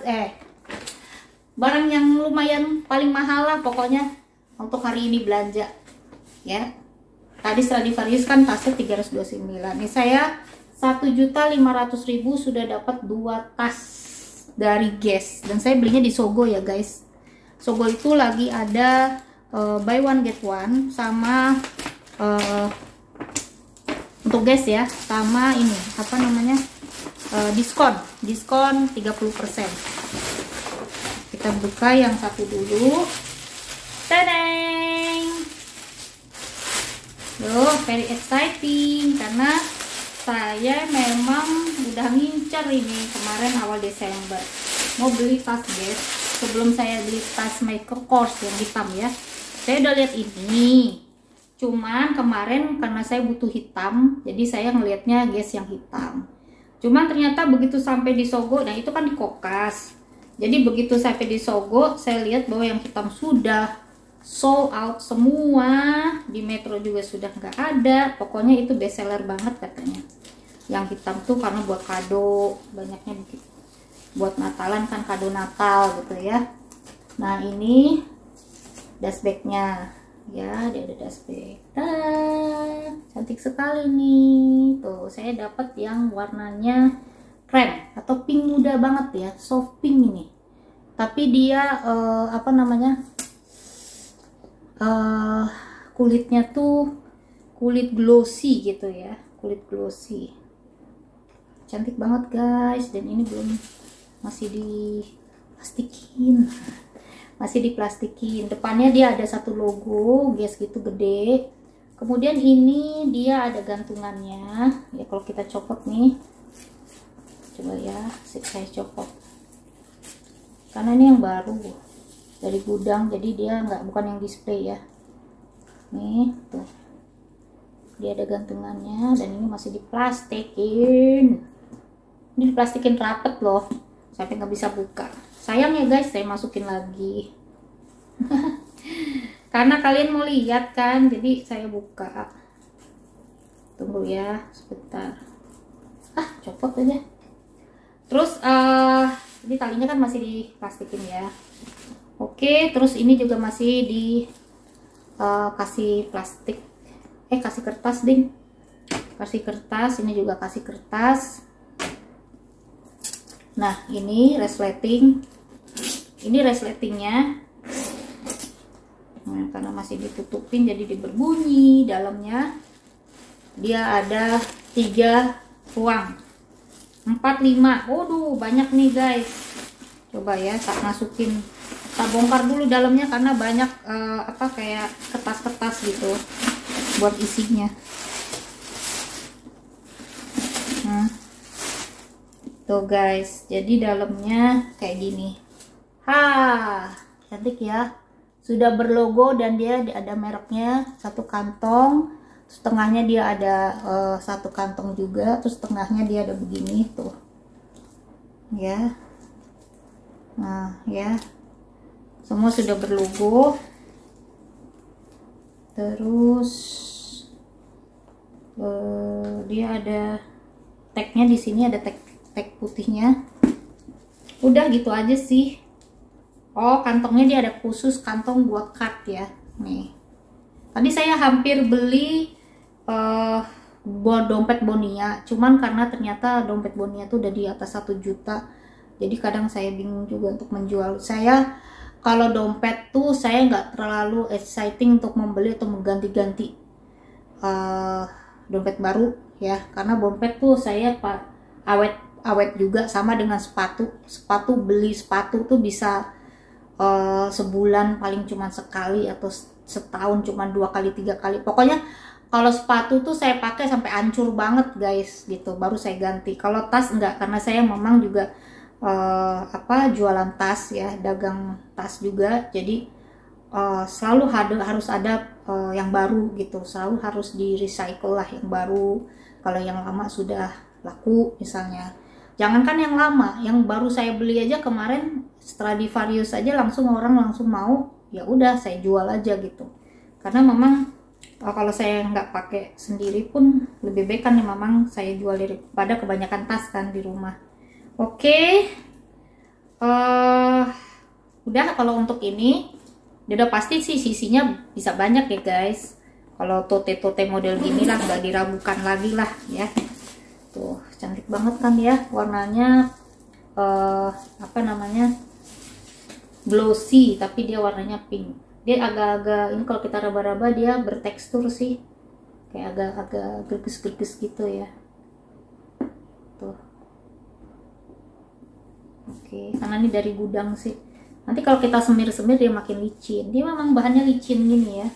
barang yang lumayan paling mahal lah pokoknya untuk hari ini belanja ya. Tadi Stradivarius kan tasnya 329. Ini saya 1.500.000 sudah dapat 2 tas dari Guess, dan saya belinya di Sogo ya guys. Sogo itu lagi ada buy one get one sama untuk Guess ya, sama ini apa namanya, diskon 30%. Kita buka yang satu dulu. Tadang! Loh, very exciting karena saya memang udah ngincer ini kemarin awal Desember mau beli tas Guess. Sebelum saya beli tas Michael Kors yang hitam ya, saya udah lihat ini. Cuman kemarin karena saya butuh hitam, jadi saya ngelihatnya Guess yang hitam. Cuman ternyata begitu sampai di Sogo, nah itu kan di Kokas. Jadi begitu sampai di Sogo, saya lihat bahwa yang hitam sudah sold out semua. Di Metro juga sudah nggak ada. Pokoknya itu best seller banget katanya. Yang hitam tuh karena buat kado, banyaknya begitu. Buat Natalan kan, kado Natal gitu ya. Nah ini dashbagnya. Ya, dia ada dashbag. Cantik sekali nih. Tuh, saya dapat yang warnanya krem atau pink muda banget ya, soft pink ini. Tapi dia apa namanya? Kulitnya tuh kulit glossy gitu ya, kulit glossy. Cantik banget guys, dan ini belum, masih diplastikin. Masih diplastikin. Depannya dia ada satu logo Guess gitu gede. Kemudian ini dia ada gantungannya ya, kalau kita copot nih, coba ya saya copot karena ini yang baru dari gudang, jadi dia bukan yang display ya. Nih tuh, dia ada gantungannya dan ini masih diplastikin. Ini diplastikin rapet loh sampai nggak bisa buka. Sayang ya guys, saya masukin lagi karena kalian mau lihat kan, jadi saya buka. Tunggu ya sebentar, copot aja. Terus ini talinya kan masih diplastikin ya. Oke, terus ini juga masih di kasih plastik, kasih kertas ding, kasih kertas. Ini juga kasih kertas. Nah ini resleting, ini resletingnya. Nah, karena masih ditutupin jadi dia berbunyi. Dalamnya dia ada 3 ruang, 4, 5. Waduh banyak nih guys. Coba ya tak masukin, tak bongkar dulu dalamnya karena banyak kayak kertas-kertas gitu buat isinya. Nah tuh guys, jadi dalamnya kayak gini. Cantik ya, sudah berlogo dan dia ada mereknya. Satu kantong, setengahnya dia ada satu kantong juga, terus tengahnya dia ada begini tuh ya. Nah ya, semua sudah berlogo. Terus dia ada tagnya di sini, ada tag putihnya. Udah gitu aja sih. Oh, kantongnya dia ada khusus kantong buat card ya. Nih. Tadi saya hampir beli dompet Bonia, cuman karena ternyata dompet Bonia tuh udah di atas 1 juta. Jadi kadang saya bingung juga untuk menjual. Saya kalau dompet tuh saya nggak terlalu exciting untuk membeli atau mengganti-ganti dompet baru ya, karena dompet tuh saya awet juga. Sama dengan sepatu beli sepatu tuh bisa sebulan paling cuma sekali, atau setahun cuma 2 kali 3 kali. Pokoknya kalau sepatu tuh saya pakai sampai hancur banget guys gitu, baru saya ganti. Kalau tas enggak, karena saya memang juga jualan tas ya, dagang tas juga. Jadi selalu harus ada yang baru gitu, selalu harus di recycle lah yang baru kalau yang lama sudah laku misalnya. Jangankan yang lama, yang baru saya beli aja kemarin Stradivarius aja langsung orang langsung mau, ya udah saya jual aja gitu. Karena memang kalau saya nggak pakai sendiri pun lebih baik kan, memang saya jual daripada kebanyakan tas kan di rumah. Oke, udah kalau untuk ini udah pasti sih sisinya bisa banyak ya guys. Kalau tote-tote model gini lah nggak diragukan lagi lah ya. Tuh cantik banget kan ya warnanya, apa namanya, glossy tapi dia warnanya pink. Dia agak-agak ini kalau kita raba-raba dia bertekstur sih, kayak agak-agak gerges-gerges gitu ya. Tuh oke, karena ini dari gudang sih. Nanti kalau kita semir-semir dia makin licin. Dia memang bahannya licin gini ya.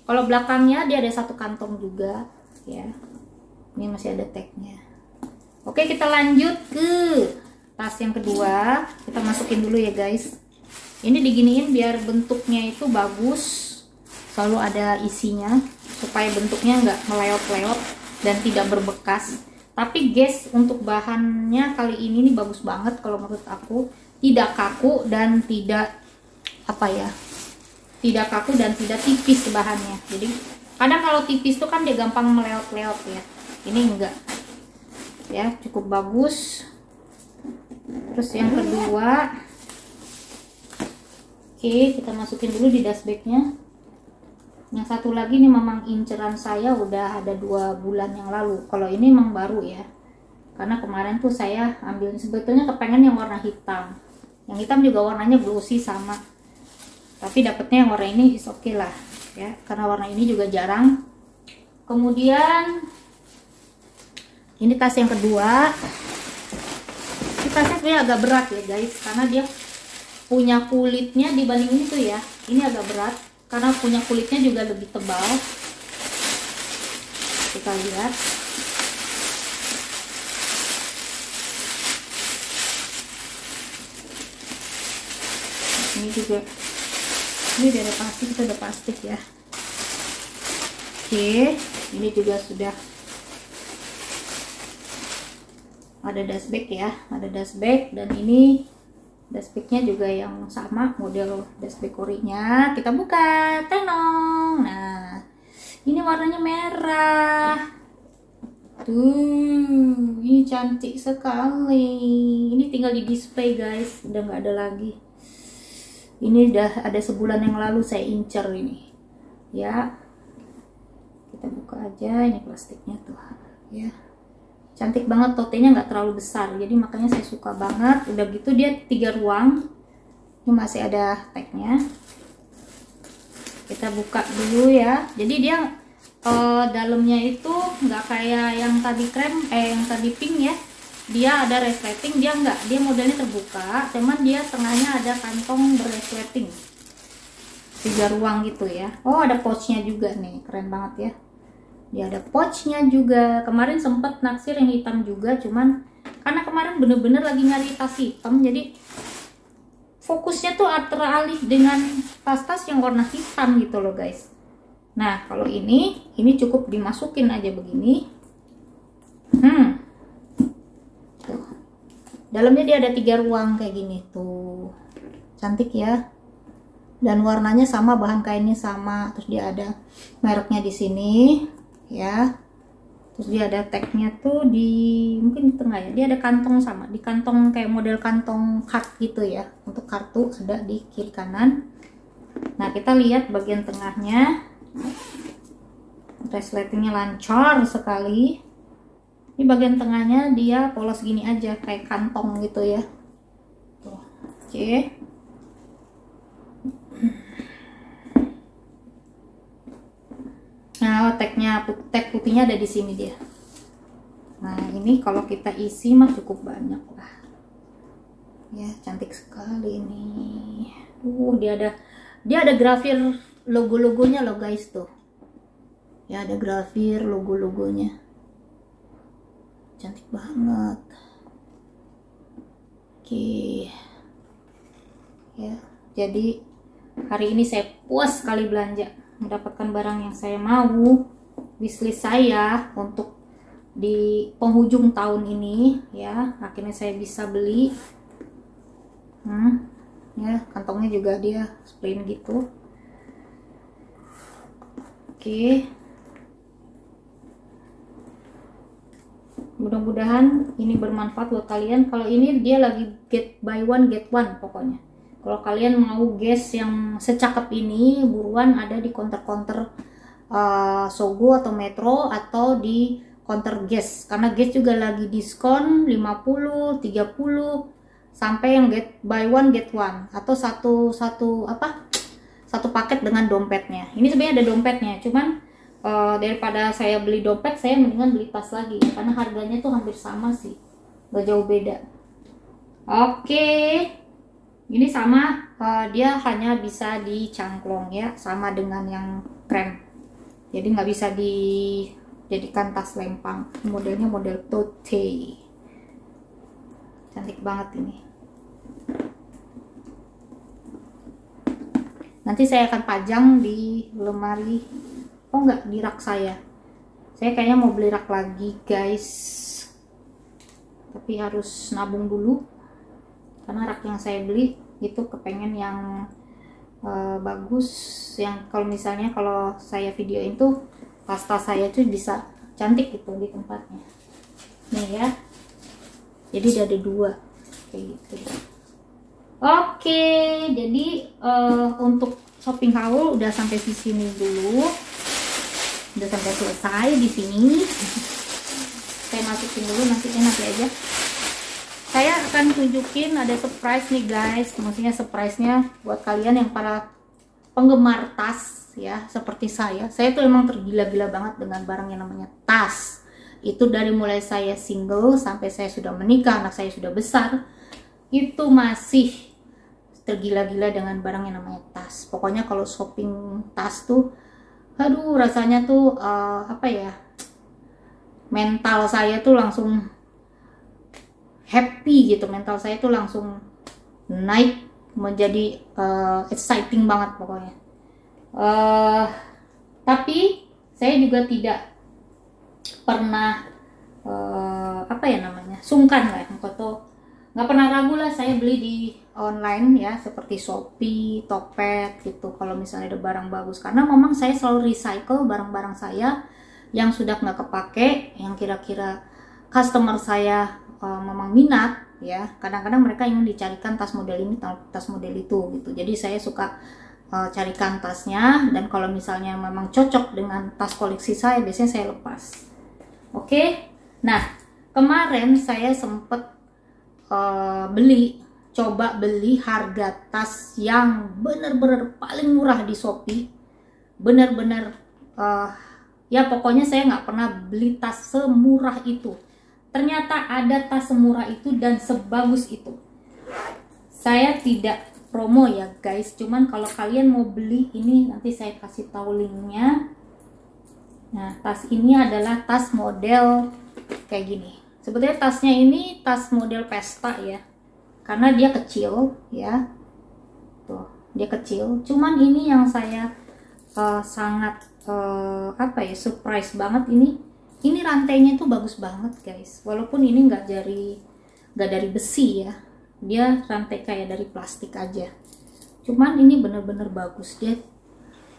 Kalau belakangnya dia ada satu kantong juga ya. Ini masih ada tagnya. Oke, kita lanjut ke tas yang kedua. Kita masukin dulu ya guys. Ini diginiin biar bentuknya itu bagus, selalu ada isinya, supaya bentuknya nggak meleot-leot dan tidak berbekas. Tapi guys, untuk bahannya kali ini nih bagus banget kalau menurut aku. Tidak kaku dan tidak apa ya, tidak kaku dan tidak tipis bahannya. Jadi kadang kalau tipis tuh kan dia gampang meleot-leot ya. Ini enggak ya, cukup bagus. Terus yang kedua, oke, kita masukin dulu di dust bagnya. Yang satu lagi nih memang inceran saya udah ada 2 bulan yang lalu. Kalau ini memang baru ya, karena kemarin tuh saya ambil, sebetulnya kepengen yang warna hitam. Yang hitam juga warnanya glossy sama, tapi dapetnya yang warna ini is oke lah ya, karena warna ini juga jarang. Kemudian ini tas yang kedua. Ini tasnya sebenarnya agak berat ya guys, karena dia punya kulitnya dibanding ini tuh ya. Ini agak berat karena punya kulitnya juga lebih tebal. Kita lihat. Ini juga, ini dari plastik, itu ada plastik ya. Oke, ini juga sudah ada dust bag ya, ada dust bag, dan ini dust bagnya juga yang sama model dust bag orinya. Kita buka, tenong. Nah, ini warnanya merah. Tuh, ini cantik sekali. Ini tinggal di display guys, udah nggak ada lagi. Ini udah ada sebulan yang lalu saya incer ini ya. Kita buka aja, ini plastiknya tuh ya, cantik banget. Totenya nggak terlalu besar, jadi makanya saya suka banget. Udah gitu dia 3 ruang. Ini masih ada tagnya. Kita buka dulu ya. Jadi dia dalamnya itu nggak kayak yang tadi krem, yang tadi pink ya. Dia ada resleting, dia enggak, dia modelnya terbuka, cuman dia tengahnya ada kantong berresleting 3 ruang gitu ya. Oh, ada pouchnya juga nih, keren banget ya. Dia ada pouchnya juga. Kemarin sempet naksir yang hitam juga, cuman karena kemarin bener-bener lagi nyari tas hitam, jadi fokusnya tuh teralih dengan tas-tas yang warna hitam gitu loh guys. Nah, kalau ini cukup dimasukin aja begini. Dalamnya dia ada 3 ruang kayak gini tuh, cantik ya. Dan warnanya sama, bahan kainnya sama. Terus dia ada mereknya di sini ya. Terus dia ada tagnya tuh di, mungkin di tengah ya. Dia ada kantong sama, di kantong kayak model kantong card gitu ya. Untuk kartu ada di kiri kanan. Nah, kita lihat bagian tengahnya, resletingnya lancar sekali. Ini bagian tengahnya dia polos gini aja, kayak kantong gitu ya. Tuh. Oke. Nah, tag putihnya ada di sini dia. Nah, ini kalau kita isi mah cukup banyak lah. Ya, cantik sekali ini. Dia ada grafir logo-logonya loh guys tuh. Ya, ada grafir logo-logonya. Cantik banget. Oke ya, jadi hari ini saya puas sekali belanja, mendapatkan barang yang saya mau. Wishlist saya untuk di penghujung tahun ini ya, akhirnya saya bisa beli. Ya, kantongnya juga dia plain gitu. Oke. Mudah-mudahan ini bermanfaat buat kalian. Kalau ini dia lagi get buy one get one pokoknya. Kalau kalian mau gas yang secakep ini, buruan ada di counter-counter Sogo atau Metro atau di counter gas. Karena gas juga lagi diskon 50, 30 sampai yang get buy one get one atau satu paket dengan dompetnya. Ini sebenarnya ada dompetnya, cuman daripada saya beli dompet, saya mendingan beli tas lagi ya, karena harganya tuh hampir sama sih, gak jauh beda. Oke, ini sama, dia hanya bisa dicangklong ya, sama dengan yang krem, jadi nggak bisa dijadikan tas lempang. Modelnya model tote, cantik banget ini. Nanti saya akan pajang di lemari, oh enggak, di rak saya kayaknya mau beli rak lagi guys, tapi harus nabung dulu karena rak yang saya beli itu kepengen yang bagus, yang kalau misalnya kalau saya videoin tuh tas-tas saya tuh bisa cantik gitu di tempatnya nih ya. Jadi ada dua kayak gitu. Oke, jadi untuk shopping haul udah sampai di sini dulu, udah sampai selesai di sini. Saya masukin dulu, masukin nanti aja. Saya akan tunjukin ada surprise nih guys, maksudnya surprise-nya buat kalian yang para penggemar tas ya, seperti saya. Saya tuh emang tergila-gila banget dengan barang yang namanya tas. Itu dari mulai saya single sampai saya sudah menikah, anak saya sudah besar, itu masih tergila-gila dengan barang yang namanya tas. Pokoknya kalau shopping tas tuh, aduh rasanya tuh apa ya, mental saya tuh langsung happy gitu, mental saya tuh langsung naik menjadi exciting banget pokoknya. Tapi saya juga tidak pernah apa ya namanya, sungkan lah, nggak pernah ragu lah saya beli di online ya, seperti Shopee, Tokped gitu kalau misalnya ada barang bagus, karena memang saya selalu recycle barang-barang saya yang sudah nggak kepake, yang kira-kira customer saya memang minat ya. Kadang-kadang mereka ingin dicarikan tas model ini, tas model itu gitu, jadi saya suka carikan tasnya, dan kalau misalnya memang cocok dengan tas koleksi saya, biasanya saya lepas. Oke, nah kemarin saya sempet coba beli harga tas yang bener-bener paling murah di Shopee, bener-bener ya pokoknya saya nggak pernah beli tas semurah itu. Ternyata ada tas semurah itu dan sebagus itu. Saya tidak promo ya guys, cuman kalau kalian mau beli ini nanti saya kasih tahu linknya. Nah, tas ini adalah tas model kayak gini. Sebetulnya tasnya ini tas model pesta ya, karena dia kecil ya, tuh dia kecil. Cuman ini yang saya sangat apa ya, surprise banget ini rantainya tuh bagus banget guys. Walaupun ini nggak dari besi ya, dia rantai kayak dari plastik aja. Cuman ini bener-bener bagus, dia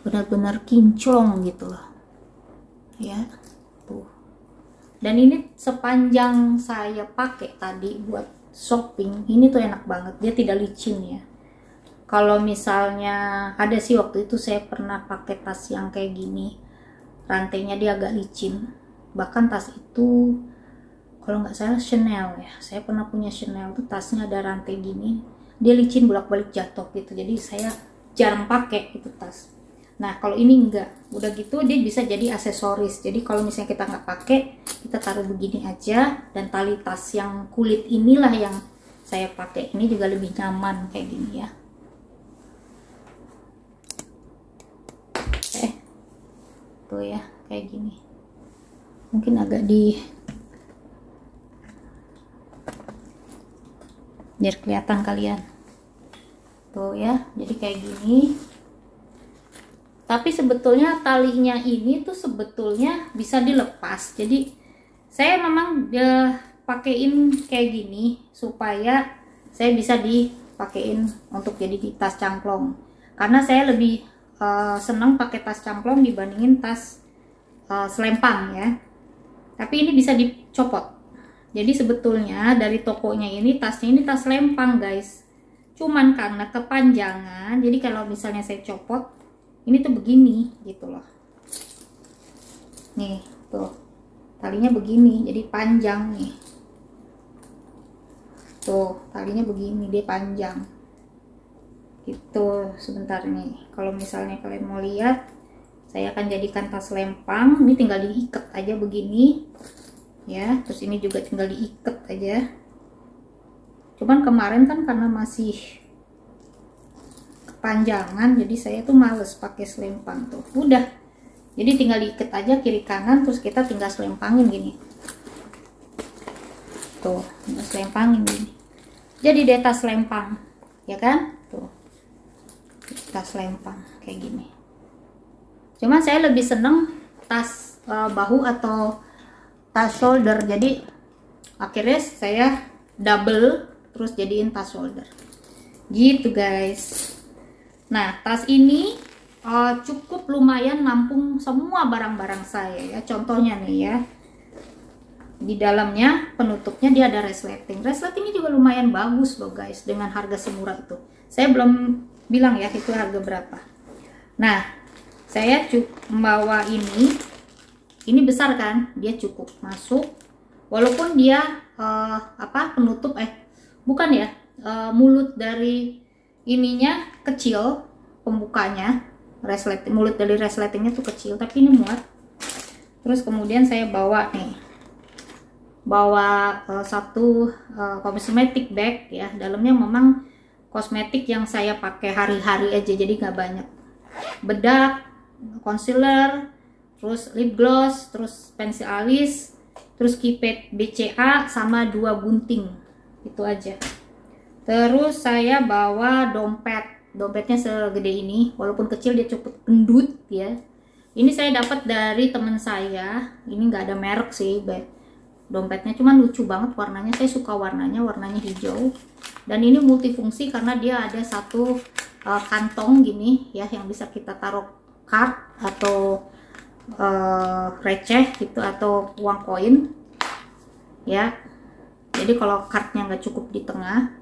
bener-bener kinclong gitu loh ya, tuh. Dan ini sepanjang saya pakai tadi buat shopping, ini tuh enak banget, dia tidak licin ya. Kalau misalnya ada sih waktu itu saya pernah pakai tas yang kayak gini, rantainya dia agak licin. Bahkan tas itu kalau nggak salah Chanel ya, saya pernah punya Chanel tuh, tasnya ada rantai gini, dia licin bolak-balik jatuh gitu, jadi saya jarang pakai itu tas. Nah kalau ini enggak, udah gitu dia bisa jadi aksesoris. Jadi kalau misalnya kita nggak pakai, kita taruh begini aja. Dan tali tas yang kulit inilah yang saya pakai, ini juga lebih nyaman kayak gini ya. Tuh ya, kayak gini. Mungkin agak biar kelihatan kalian. Tuh ya, jadi kayak gini. Tapi sebetulnya talinya ini tuh sebetulnya bisa dilepas. Jadi Saya memang pakein kayak gini supaya saya bisa dipakein untuk jadi di tas cangklong, karena saya lebih senang pakai tas cangklong dibandingin tas selempang ya. Tapi ini bisa dicopot. Jadi sebetulnya dari tokonya ini tasnya ini tas selempang guys, cuman karena kepanjangan, jadi kalau misalnya saya copot ini tuh begini gitu loh. Nih tuh talinya begini, jadi panjang nih. Tuh talinya begini, dia panjang gitu. Sebentar nih, kalau misalnya kalian mau lihat, saya akan jadikan tas lempang. Ini tinggal diikat aja begini ya, terus ini juga tinggal diikat aja. Cuman kemarin kan karena masih kepanjangan, jadi saya tuh males pakai selempang tuh. Udah, jadi tinggal diikat aja kiri kanan, terus kita tinggal selempangin gini. Tuh, tinggal selempangin gini. Jadi dia tas lempang, ya kan? Tuh, tas lempang kayak gini. Cuman saya lebih seneng tas bahu atau tas shoulder. Jadi akhirnya saya double terus jadiin tas shoulder. Gitu guys. Nah, tas ini cukup lumayan nampung semua barang-barang saya ya. Contohnya nih ya. Di dalamnya penutupnya dia ada resleting. Resletingnya juga lumayan bagus loh guys, dengan harga semurah itu. Saya belum bilang ya itu harga berapa. Nah, saya membawa ini besar kan, dia cukup masuk. Walaupun dia penutup bukan ya, mulut dari ininya kecil, pembukanya resleting, mulut dari resletingnya tuh kecil, tapi ini muat. Terus kemudian saya bawa satu cosmetic bag ya. Dalamnya memang kosmetik yang saya pakai hari-hari aja, jadi nggak banyak. Bedak, concealer, terus lip gloss, terus pensil alis, terus kipet BCA sama 2 gunting, itu aja. Terus saya bawa dompetnya segede ini, walaupun kecil dia cukup gendut ya. Ini saya dapat dari teman saya, ini nggak ada merek sih dompetnya, cuman lucu banget warnanya, saya suka warnanya hijau. Dan ini multifungsi karena dia ada satu kantong gini ya, yang bisa kita taruh card atau receh gitu, atau uang koin ya. Jadi kalau cardnya nggak cukup di tengah,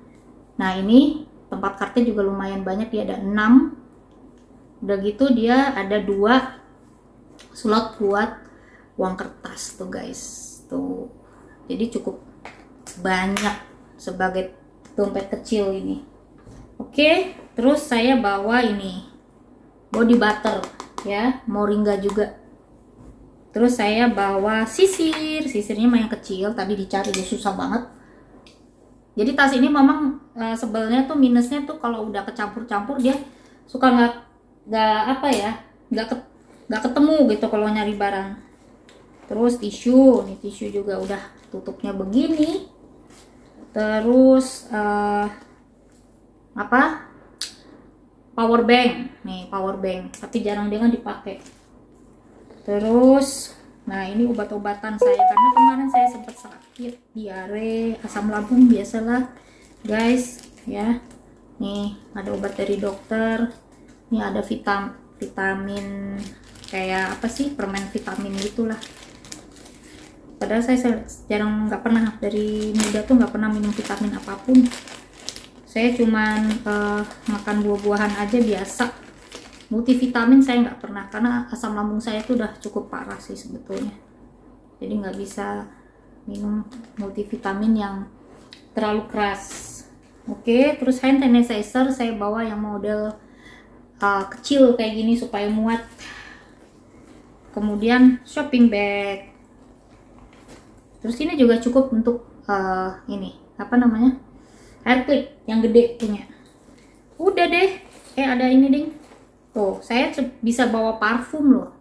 nah ini tempat cardnya juga lumayan banyak, dia ada 6. Udah gitu dia ada 2 slot buat uang kertas tuh guys, tuh. Jadi cukup banyak sebagai dompet kecil ini. Oke, terus saya bawa ini body butter ya, moringa juga. Terus saya bawa sisirnya yang kecil, tadi dicari dia susah banget. Jadi tas ini memang sebelnya tuh minusnya tuh kalau udah kecampur-campur dia suka nggak ketemu gitu kalau nyari barang. Terus tisu, nih tisu juga udah tutupnya begini. Terus power bank, nih power bank, tapi jarang dengan dipakai. Terus nah ini obat-obatan saya, karena kemarin saya sempat sakit diare, asam lambung biasalah guys ya. Nih ada obat dari dokter, ini ada vitamin kayak apa sih, permen vitamin gitulah. Padahal saya jarang, nggak pernah, dari muda tuh nggak pernah minum vitamin apapun. Saya cuman makan buah-buahan aja biasa. Multivitamin saya nggak pernah, karena asam lambung saya tuh udah cukup parah sih sebetulnya. Jadi nggak bisa minum multivitamin yang terlalu keras. Oke, terus hand sanitizer saya bawa yang model kecil kayak gini supaya muat. Kemudian shopping bag. Terus ini juga cukup untuk ini hair clip yang gede punya. Udah deh, ada ini ding. Tuh, saya bisa bawa parfum loh.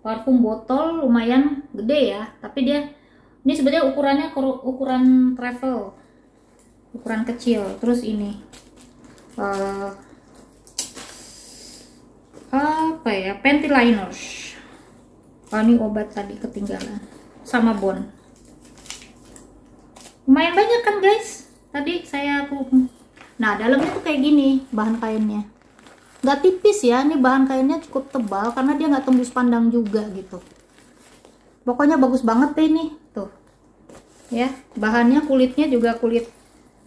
Parfum botol lumayan gede ya, tapi dia ini sebenarnya ukurannya ukuran travel, ukuran kecil. Terus ini panty liners. Oh, ini obat tadi ketinggalan sama bon. lumayan banyak kan guys. Tadi nah dalamnya tuh kayak gini bahan kainnya, nggak tipis ya, ini bahan kainnya cukup tebal karena dia nggak tembus pandang juga gitu. Pokoknya bagus banget deh ini tuh ya, bahannya kulitnya juga kulit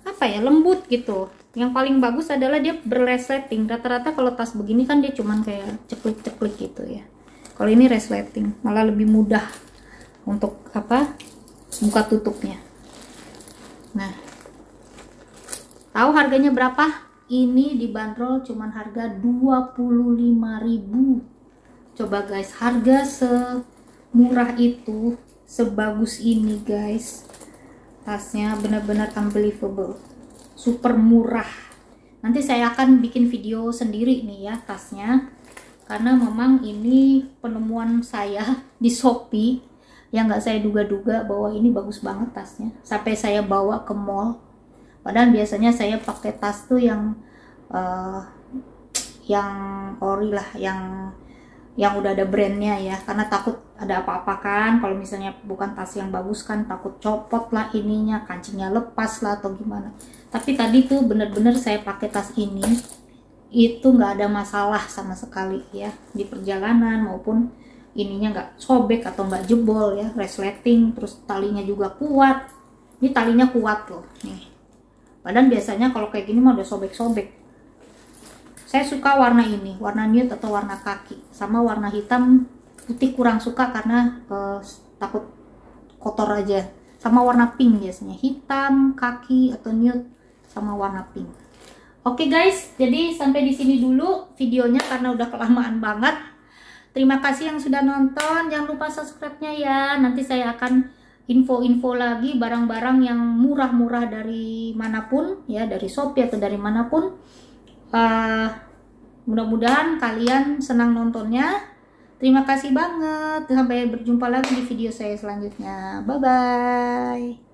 apa ya, lembut gitu. Yang paling bagus adalah dia berresleting. Rata-rata kalau tas begini kan dia cuman kayak ceklik-ceklik gitu ya, kalau ini resleting malah lebih mudah untuk apa, buka tutupnya. Nah, tahu harganya berapa? Ini dibanderol cuman harga 25.000. Coba guys, harga semurah itu, sebagus ini guys, tasnya benar-benar unbelievable, super murah. Nanti saya akan bikin video sendiri nih ya tasnya, karena memang ini penemuan saya di Shopee yang nggak saya duga-duga bahwa ini bagus banget tasnya, sampai saya bawa ke mall. Padahal biasanya saya pakai tas tuh yang ori lah, yang udah ada brandnya ya, karena takut ada apa-apa kan. Kalau misalnya bukan tas yang bagus kan takut copot lah ininya, kancingnya lepas lah atau gimana. Tapi tadi tuh bener-bener saya pakai tas ini, itu nggak ada masalah sama sekali ya, di perjalanan maupun ininya nggak sobek atau nggak jebol ya, resleting. Terus talinya juga kuat, ini talinya kuat loh nih. Padahal biasanya kalau kayak gini mah udah sobek-sobek. Saya suka warna ini, warna nude atau warna kaki. Sama warna hitam putih kurang suka karena takut kotor aja. Sama warna pink biasanya, hitam, kaki atau nude sama warna pink. Oke guys, jadi sampai di sini dulu videonya karena udah kelamaan banget. Terima kasih yang sudah nonton, jangan lupa subscribe-nya ya. Nanti saya akan info-info lagi barang-barang yang murah-murah dari manapun ya, dari Shopee atau dari manapun. Mudah-mudahan kalian senang nontonnya. Terima kasih banget, sampai berjumpa lagi di video saya selanjutnya. Bye bye.